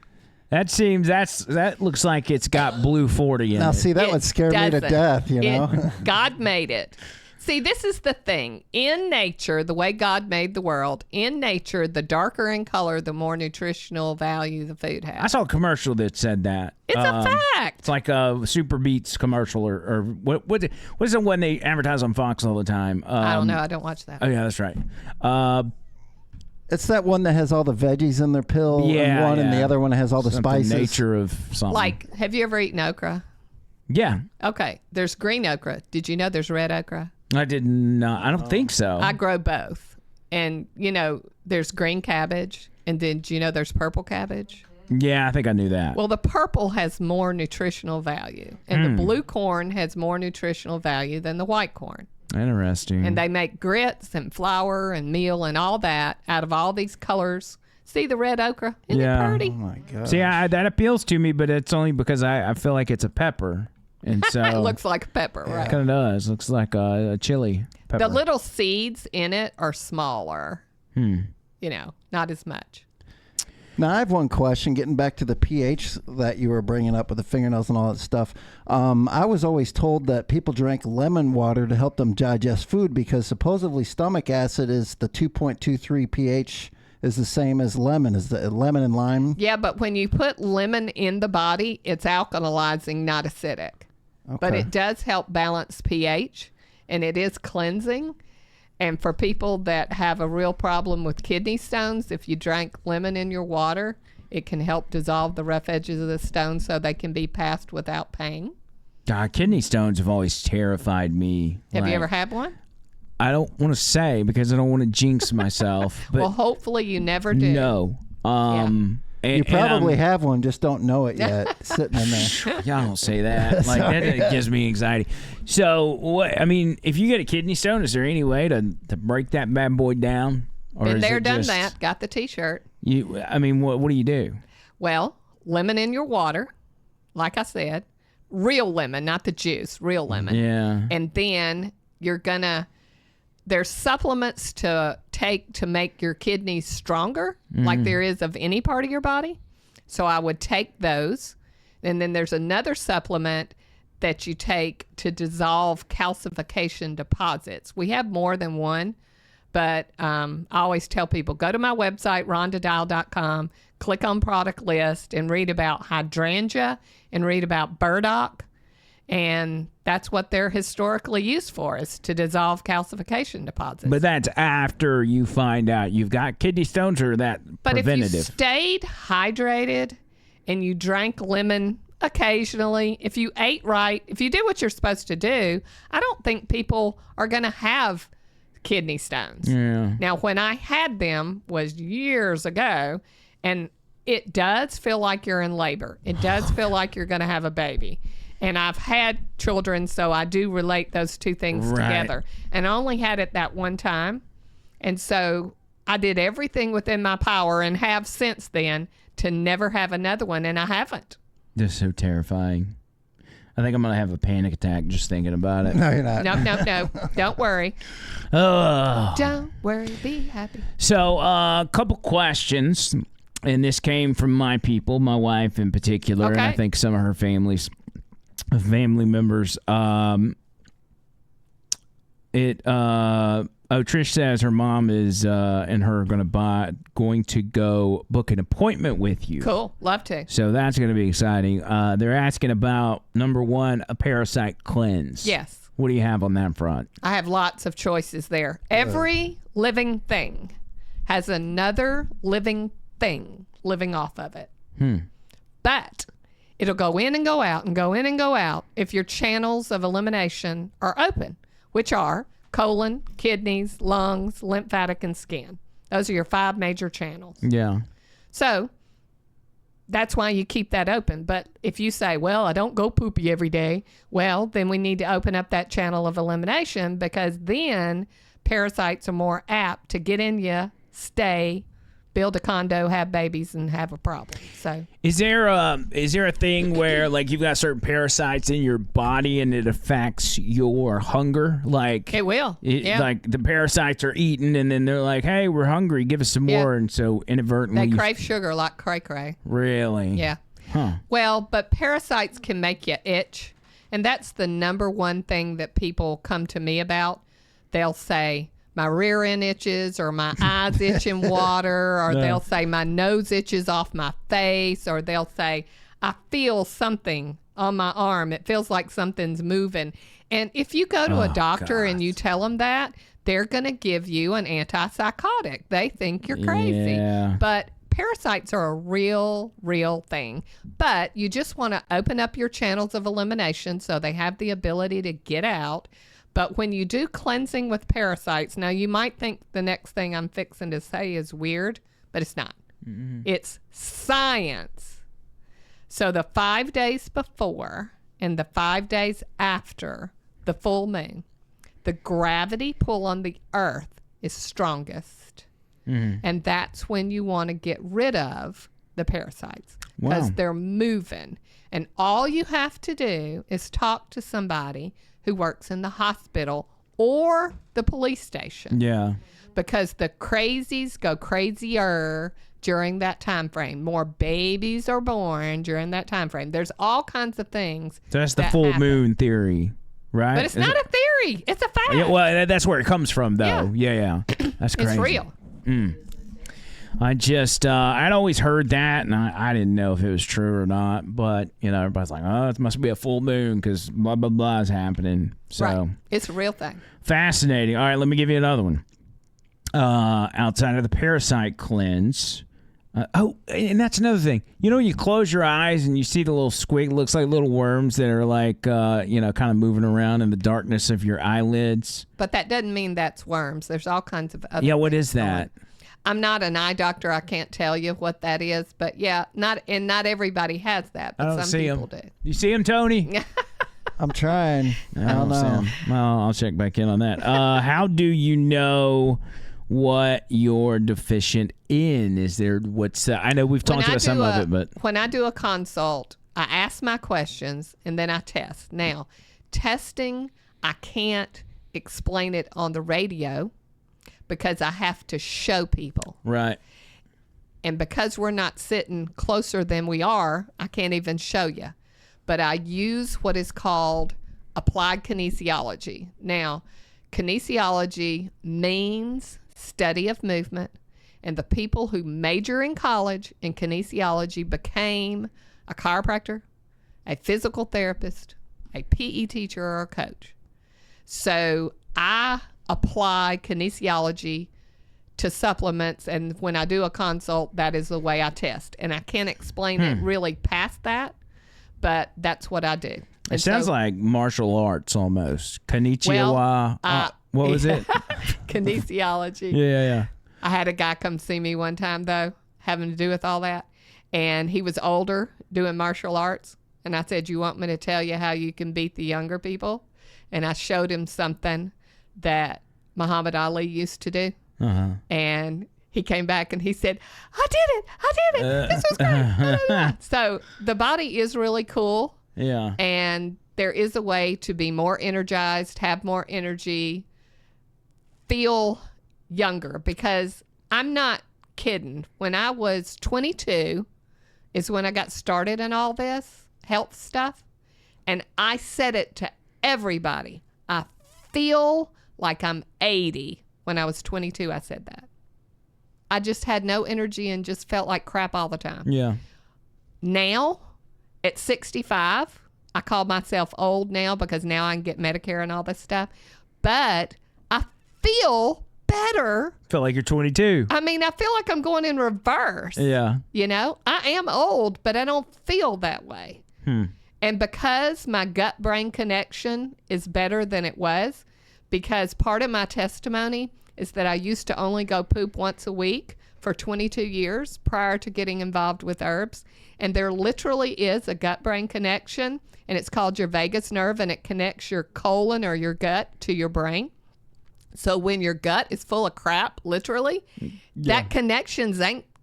That looks like it's got blue 40 in it. Now, see, that would scare me to death, God made it. See, this is the thing. In nature, the way God made the world, in nature, the darker in color, the more nutritional value the food has. I saw a commercial that said that. It's a fact. It's like a Super Beats commercial or what is the one they advertise on Fox all the time? I don't know. I don't watch that. Oh, yeah, that's right. It's that one that has all the veggies in their pill, and the other one has all the spices. Nature of something. Like, have you ever eaten okra? Yeah. Okay. There's green okra. Did you know there's red okra? I did not. I don't think so. I grow both. And, there's green cabbage. And then, there's purple cabbage? Yeah, I think I knew that. Well, the purple has more nutritional value. And the blue corn has more nutritional value than the white corn. Interesting. And they make grits and flour and meal and all that out of all these colors. See the red okra? Isn't it pretty? Oh, my God. See, that appeals to me, but it's only because I feel like it's a pepper. And so it looks like a pepper, right? It kind of does. Looks like a chili pepper. The little seeds in it are smaller. Not as much. Now, I have one question, getting back to the pH that you were bringing up with the fingernails and all that stuff. I was always told that people drank lemon water to help them digest food because supposedly stomach acid is the 2.23 pH is the same as lemon. Is the lemon and lime? Yeah, but when you put lemon in the body, it's alkalizing, not acidic. but it does help balance pH, and it is cleansing. And for people that have a real problem with kidney stones, if you drank lemon in your water, it can help dissolve the rough edges of the stone so they can be passed without pain. God, kidney stones have always terrified me. Have you ever had one? I don't want to say because I don't want to jinx myself. But well, hopefully you never do. No. You probably have one, just don't know it yet, sitting in there. Y'all don't say that. Like that gives me anxiety. So, what? I mean, if you get a kidney stone, is there any way to break that bad boy down? Or Been there, done that. Got the T-shirt. I mean, what do you do? Well, lemon in your water, like I said, real lemon, not the juice, real lemon. Yeah. And then you're gonna. There's supplements to take to make your kidneys stronger, like there is of any part of your body. So I would take those. And then there's another supplement that you take to dissolve calcification deposits. We have more than one, but I always tell people, go to my website, rhondadial.com, click on product list, and read about hydrangea and read about burdock. And that's what they're historically used for, is to dissolve calcification deposits. But that's after you find out you've got kidney stones, or that preventative? If you stayed hydrated and you drank lemon occasionally, if you ate right, if you did what you're supposed to do, I don't think people are going to have kidney stones. Yeah. Now, when I had them was years ago, and it does feel like you're in labor. It does feel like you're going to have a baby. And I've had children, so I do relate those two things together. And I only had it that one time. And so I did everything within my power and have since then to never have another one, and I haven't. This is so terrifying. I think I'm going to have a panic attack just thinking about it. No, you're not. No. Don't worry. Oh. Don't worry. Be happy. So a couple questions, and this came from my people, my wife in particular, and I think some of her family members. Trish says her mom is and her going to go book an appointment with you. Cool, love to. So that's going to be exciting. They're asking about, number one, a parasite cleanse. Yes. What do you have on that front? I have lots of choices there. Every living thing has another living thing living off of it. But it'll go in and go out and go in and go out if your channels of elimination are open, which are colon, kidneys, lungs, lymphatic, and skin. Those are your 5 major channels. Yeah. So that's why you keep that open. But if you say, well, I don't go poopy every day, well, then we need to open up that channel of elimination, because then parasites are more apt to get in you, stay, build a condo, have babies, and have a problem. So is there a thing where, like, you've got certain parasites in your body and it affects your hunger? Like, it will. Like the parasites are eating and then they're like, hey, we're hungry, give us some more. And so inadvertently they crave sugar like cray-cray. Really? Yeah. Huh. Well, but parasites can make you itch. And that's the number one thing that people come to me about. They'll say, my rear end itches, or my eyes itch in water, or they'll say my nose itches off my face, or they'll say I feel something on my arm. It feels like something's moving. And if you go to a doctor and you tell them that, they're going to give you an antipsychotic. They think you're crazy. Yeah. But parasites are a real thing. But you just want to open up your channels of elimination so they have the ability to get out. But when you do cleansing with parasites, now you might think the next thing I'm fixing to say is weird, but it's not. Mm-hmm. It's science. So the 5 days before and the 5 days after the full moon, the gravity pull on the earth is strongest. Mm-hmm. And that's when you want to get rid of the parasites, because they're moving. And all you have to do is talk to somebody who works in the hospital or the police station. Yeah. Because the crazies go crazier during that time frame. More babies are born during that time frame. There's all kinds of things. So that's the full moon theory, right? But it's not a theory. It's a fact. Yeah, well, that's where it comes from, though. Yeah. That's crazy. It's real. I just, I'd always heard that, and I didn't know if it was true or not. But, everybody's like, oh, it must be a full moon because blah, blah, blah is happening. So right. It's a real thing. Fascinating. All right, let me give you another one. Outside of the parasite cleanse. And that's another thing. You close your eyes and you see the little squig, looks like little worms that are like, kind of moving around in the darkness of your eyelids. But that doesn't mean that's worms. There's all kinds of other what is that? I'm not an eye doctor. I can't tell you what that is. But yeah, not everybody has that. But some people do. You see him, Tony? I'm trying. I don't know. Well, I'll check back in on that. How do you know what you're deficient in? Is there I know we've talked about some of it, but when I do a consult, I ask my questions and then I test. Now, testing, I can't explain it on the radio because I have to show people. Right. And because we're not sitting closer than we are, I can't even show you. But I use what is called applied kinesiology. Now, kinesiology means study of movement, and the people who major in college in kinesiology became a chiropractor, a physical therapist, a PE teacher, or a coach. So I apply kinesiology to supplements, and when I do a consult, that is the way I test. And I can't explain it really past that, but that's what I do. It sounds like martial arts almost. Konnichiwa. What was it? Kinesiology. Yeah. I had a guy come see me one time, though, having to do with all that. And he was older, doing martial arts. And I said, you want me to tell you how you can beat the younger people? And I showed him something that Muhammad Ali used to do. Uh-huh. And he came back and he said, I did it. This was great. So the body is really cool. Yeah. And there is a way to be more energized, have more energy, feel younger, because I'm not kidding. When I was 22 is when I got started in all this health stuff. And I said it to everybody. I feel like I'm 80. When I was 22, I said that. I just had no energy and just felt like crap all the time. Yeah. Now, at 65, I call myself old now because now I can get Medicare and all this stuff. But I feel better. Feel like you're 22. I mean, I feel like I'm going in reverse. Yeah. I am old, but I don't feel that way. And because my gut-brain connection is better than it was, because part of my testimony is that I used to only go poop once a week for 22 years prior to getting involved with herbs. And there literally is a gut-brain connection, and it's called your vagus nerve, and it connects your colon or your gut to your brain. So when your gut is full of crap, literally, that connections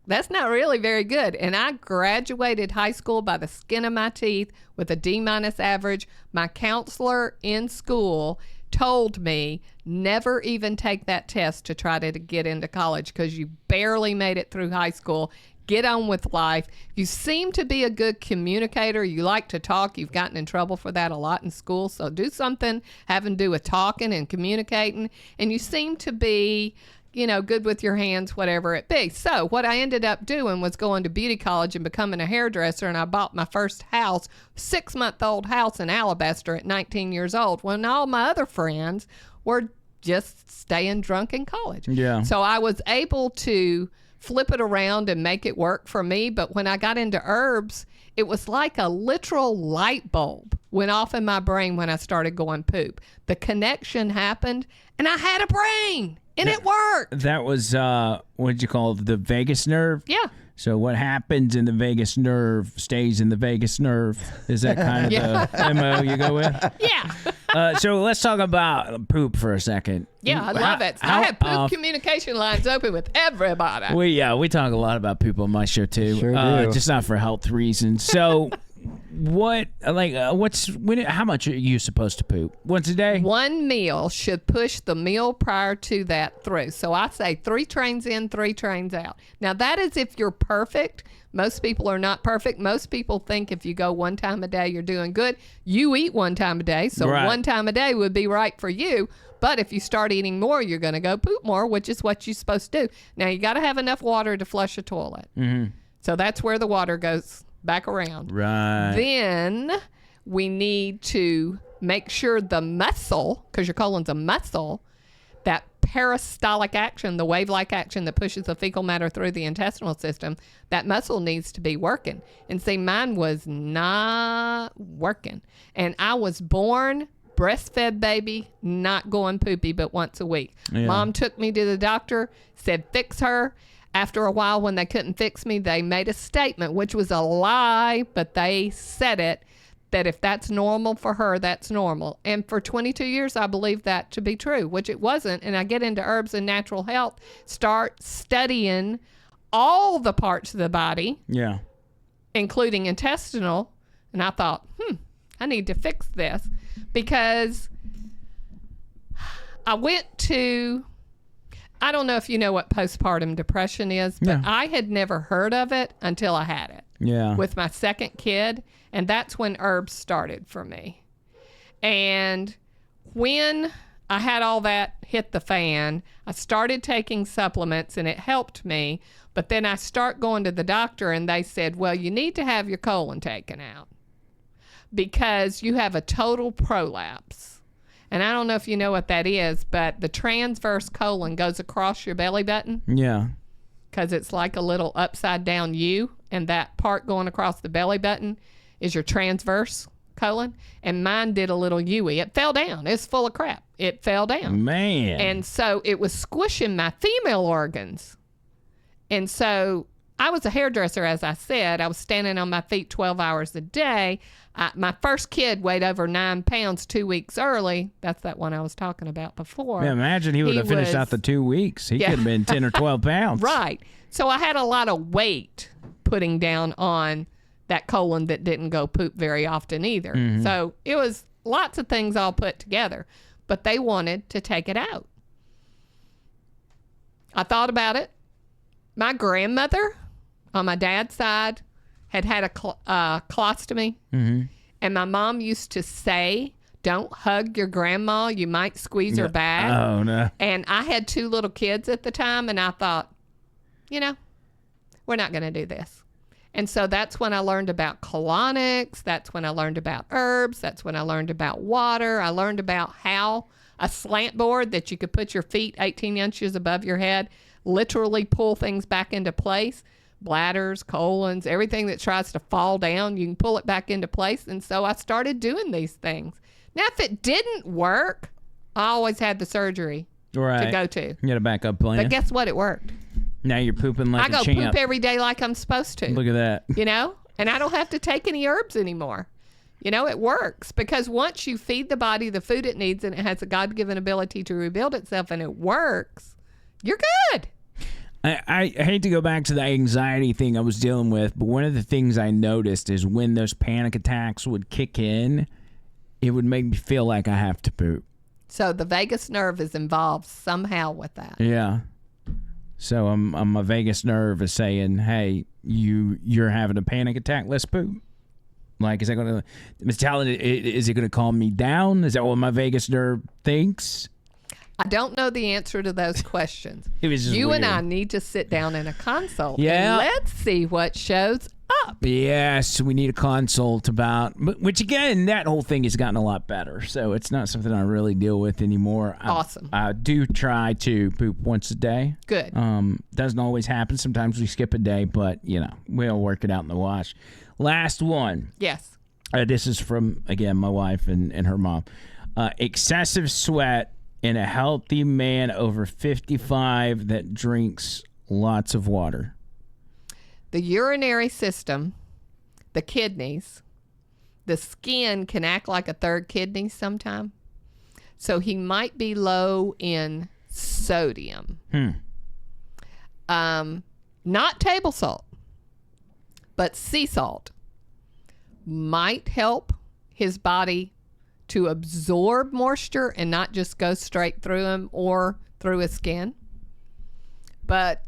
that's not really very good. And I graduated high school by the skin of my teeth with a D- average. My counselor in school told me never even take that test to try to get into college because you barely made it through high school. Get on with life. You seem to be a good communicator. You like to talk. You've gotten in trouble for that a lot in school. So do something having to do with talking and communicating. And you seem to be, good with your hands, whatever it be. So what I ended up doing was going to beauty college and becoming a hairdresser. And I bought my first house, 6-month-old house in Alabaster at 19 years old, when all my other friends were just staying drunk in college. Yeah. So I was able to flip it around and make it work for me. But when I got into herbs, it was like a literal light bulb went off in my brain when I started going poop. The connection happened and I had a brain and it worked. That was, what'd you call it? The vagus nerve? Yeah. So what happens in the vagus nerve stays in the vagus nerve. Is that kind of the MO you go with? Yeah. So let's talk about poop for a second. Yeah, I love it. I have poop communication lines open with everybody. We talk a lot about poop on my show too. Sure do. Just not for health reasons. So how much are you supposed to poop? Once a day? One meal should push the meal prior to that through. So I say 3 trains in, 3 trains out. Now that is if you're perfect. Most people are not perfect. Most people think if you go 1 time a day, you're doing good. You eat 1 time a day, so 1 time a day would be right for you. But if you start eating more, you're going to go poop more, which is what you're supposed to do. Now you got to have enough water to flush a toilet. Mm-hmm. So that's where the water goes back around. Right. Then we need to make sure the muscle, because your colon's a muscle, that peristaltic action, the wave-like action that pushes the fecal matter through the intestinal system, that muscle needs to be working. And see, mine was not working. And I was born breastfed baby, not going poopy but once a week. Yeah. Mom took me to the doctor, said fix her. After a while, when they couldn't fix me, they made a statement, which was a lie, but they said it, that if that's normal for her, that's normal. And for 22 years, I believed that to be true, which it wasn't. And I get into herbs and natural health, start studying all the parts of the body, including intestinal. And I thought, I need to fix this, because I went to... I don't know if you know what postpartum depression is, but I had never heard of it until I had it with my second kid. And that's when herbs started for me. And when I had all that hit the fan, I started taking supplements and it helped me. But then I start going to the doctor and they said, well, you need to have your colon taken out because you have a total prolapse. And I don't know if you know what that is, but the transverse colon goes across your belly button. Yeah. Because it's like a little upside down U, and that part going across the belly button is your transverse colon. And mine did a little U-y. It fell down. It's full of crap. It fell down. Man. And so it was squishing my female organs. And so I was a hairdresser, as I said. I was standing on my feet 12 hours a day. My first kid weighed over 9 pounds 2 weeks early. That's that one I was talking about before. Yeah, imagine he would have finished out the 2 weeks. He could have been 10 or 12 pounds. Right. So I had a lot of weight putting down on that colon that didn't go poop very often either. Mm-hmm. So it was lots of things all put together. But they wanted to take it out. I thought about it. My grandmother on my dad's side had a colostomy. Mm-hmm. And my mom used to say, don't hug your grandma. You might squeeze her back. Oh, no. And I had 2 little kids at the time, and I thought, we're not going to do this. And so that's when I learned about colonics. That's when I learned about herbs. That's when I learned about water. I learned about how a slant board that you could put your feet 18 inches above your head, literally pull things back into place. Bladders, colons, everything that tries to fall down, you can pull it back into place. And so I started doing these things. Now, if it didn't work, I always had the surgery to go to. You had a backup plan. But guess what? It worked. Now you're pooping like a champ. I go poop every day like I'm supposed to. Look at that. And I don't have to take any herbs anymore. It works because once you feed the body the food it needs and it has a God-given ability to rebuild itself and it works, you're good. I hate to go back to the anxiety thing I was dealing with, but one of the things I noticed is when those panic attacks would kick in, it would make me feel like I have to poop. So the vagus nerve is involved somehow with that. Yeah. So my vagus nerve is saying, hey, you're having a panic attack, let's poop. Like, is that going to, is it going to calm me down? Is that what my vagus nerve thinks? I don't know the answer to those questions. It was just you weird. And I need to sit down in a consult. Yeah. And let's see what shows up. Yes, we need a consult about, which again, that whole thing has gotten a lot better. So it's not something I really deal with anymore. Awesome. I do try to poop once a day. Good. Doesn't always happen. Sometimes we skip a day, but we'll work it out in the wash. Last one. Yes. This is from, again, my wife and her mom. Excessive sweat in a healthy man over 55 that drinks lots of water. The urinary system, the kidneys, the skin can act like a third kidney sometime. So he might be low in sodium. Not table salt, but sea salt. might help his body to absorb moisture and not just go straight through him or through his skin. But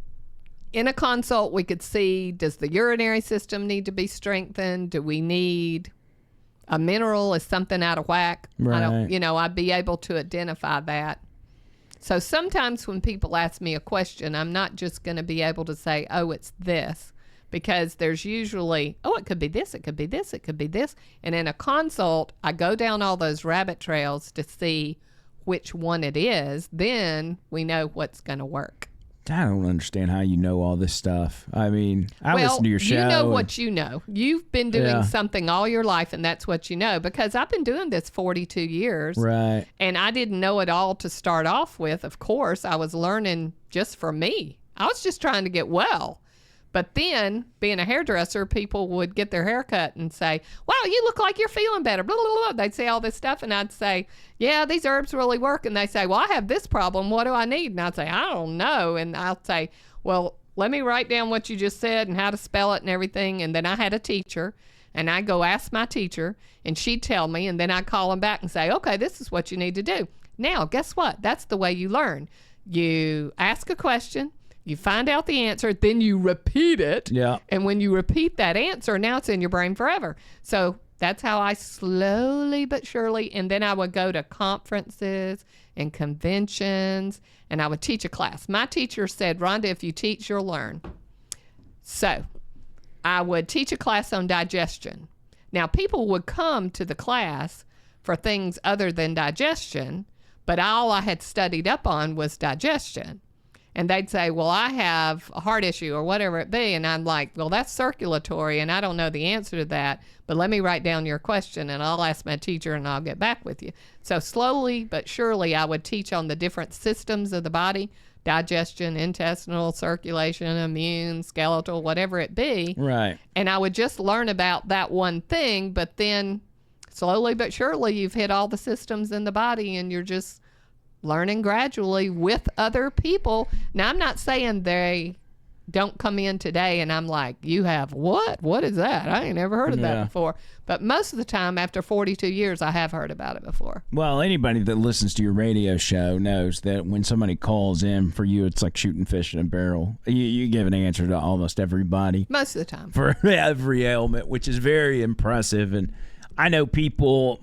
in a consult, we could see, does the urinary system need to be strengthened? Do we need a mineral? Is something out of whack? Right. I'd be able to identify that. So sometimes when people ask me a question, I'm not just going to be able to say, oh, it's this, because there's usually, oh, it could be this, it could be this, it could be this. And in a consult, I go down all those rabbit trails to see which one it is. Then we know what's going to work. I don't understand how you know all this stuff. I mean, I listen to your show. You know what you know. You've been doing something all your life, and that's what you know, because I've been doing this 42 years. Right. And I didn't know it all to start off with. Of course, I was learning just for me. I was just trying to get well. But then, being a hairdresser, people would get their hair cut and say, wow, you look like you're feeling better. Blah, blah, blah. They'd say all this stuff, and I'd say, yeah, these herbs really work. And they say, well, I have this problem. What do I need? And I'd say, I don't know. And I'll say, well, let me write down what you just said and how to spell it and everything. And then I had a teacher, and I go ask my teacher, and she'd tell me, and then I'd call them back and say, okay, this is what you need to do. Now, guess what? That's the way you learn. You ask a question. You find out the answer, then you repeat it. Yeah. And when you repeat that answer, now it's in your brain forever. So that's how I slowly but surely, and then I would go to conferences and conventions, and I would teach a class. My teacher said, Rhonda, if you teach, you'll learn. So I would teach a class on digestion. Now, people would come to the class for things other than digestion, but all I had studied up on was digestion. And they'd say, well, I have a heart issue or whatever it be. And I'm like, well, that's circulatory, and I don't know the answer to that. But let me write down your question, and I'll ask my teacher, and I'll get back with you. So slowly but surely, I would teach on the different systems of the body, digestion, intestinal, circulation, immune, skeletal, whatever it be. Right. And I would just learn about that one thing. But then slowly but surely, you've hit all the systems in the body, and you're just learning gradually with other people. Now, I'm not saying they don't come in today and I'm like, you have what? What is that? I ain't never heard of that before. But most of the time, after 42 years, I have heard about it before. Well, anybody that listens to your radio show knows that when somebody calls in for you, it's like shooting fish in a barrel. You give an answer to almost everybody. Most of the time. For every ailment, which is very impressive. And I know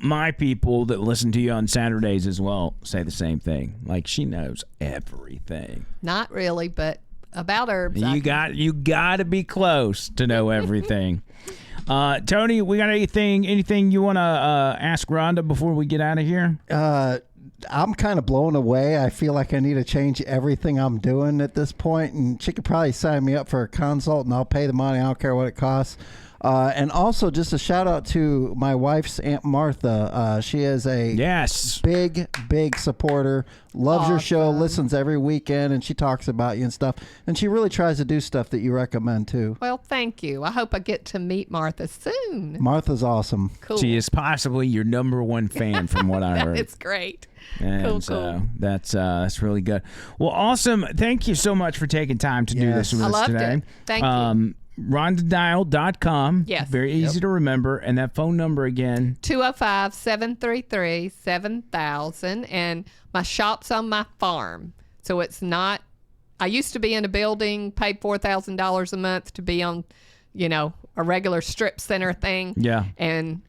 my people that listen to you on Saturdays as well, say the same thing. Like, she knows everything. Not really, but about herbs. You got to be close to know everything. Tony, we got anything you want to ask Rhonda before we get out of here? I'm kind of blown away. I feel like I need to change everything I'm doing at this point, and she could probably sign me up for a consult, and I'll pay the money. I don't care what it costs. And also, just a shout out to my wife's Aunt Martha. She is a big supporter, loves your show, listens every weekend, and she talks about you and stuff. And she really tries to do stuff that you recommend too. Well, thank you. I hope I get to meet Martha soon. Martha's awesome. Cool. She is possibly your number one fan from what I heard. It's great. And cool. That's really good. Well, awesome. Thank you so much for taking time to do this with us today. I loved it. Thank you. RhondaDial.com. Yes. Very easy to remember. And that phone number again. 205-733-7000. And my shop's on my farm. So it's not, I used to be in a building, paid $4,000 a month to be on, a regular strip center thing. Yeah. And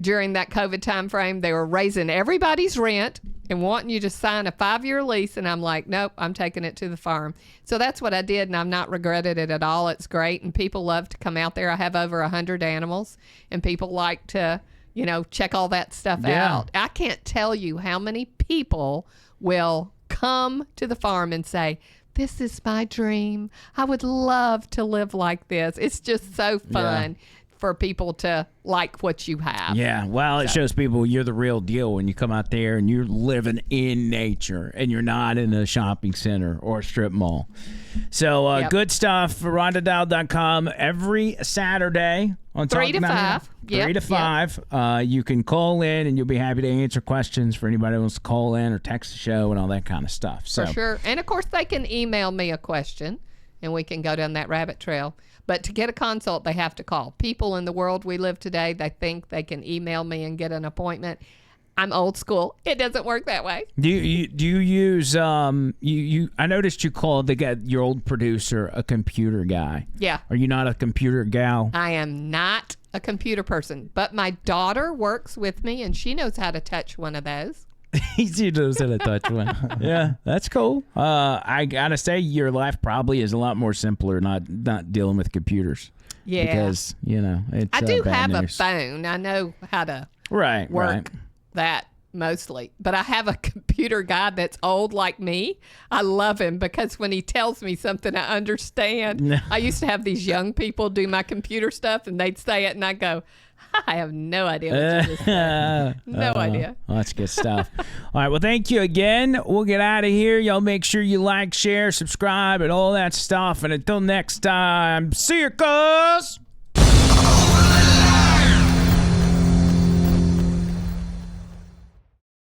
during that COVID time frame, they were raising everybody's rent and wanting you to sign a 5-year lease. And I'm like, nope, I'm taking it to the farm. So that's what I did, and I've not regretted it at all. It's great, and people love to come out there. I have over 100 animals, and people like to, check all that stuff out. I can't tell you how many people will come to the farm and say, this is my dream. I would love to live like this. It's just so fun. For people to like what you have. Yeah, well, it shows people you're the real deal when you come out there and you're living in nature and you're not in a shopping center or a strip mall. So good stuff for RhondaDial.com every Saturday on 3 to 5. 3 to 5. You can call in and you'll be happy to answer questions for anybody who wants to call in or text the show and all that kind of stuff. So. For sure. And of course, they can email me a question and we can go down that rabbit trail. But to get a consult, they have to call. People in the world we live today, they think they can email me and get an appointment. I'm old school. It doesn't work that way. Do you use I noticed you called your old producer a computer guy. Yeah. Are you not a computer gal? I am not a computer person, but my daughter works with me and she knows how to touch one of those. She knows how to touch one. Yeah, that's cool. I gotta say, your life probably is a lot more simpler not dealing with computers. Yeah, because it's I do bad have news. a phone. I know how to work that mostly, but I have a computer guy that's old like me. I love him because when he tells me something I understand. I used to have these young people do my computer stuff and they'd say it and I go, I have no idea what you just said. No idea. Well, that's good stuff. All right. Well, thank you again. We'll get out of here. Y'all make sure you like, share, subscribe, and all that stuff. And until next time, see you, cuz.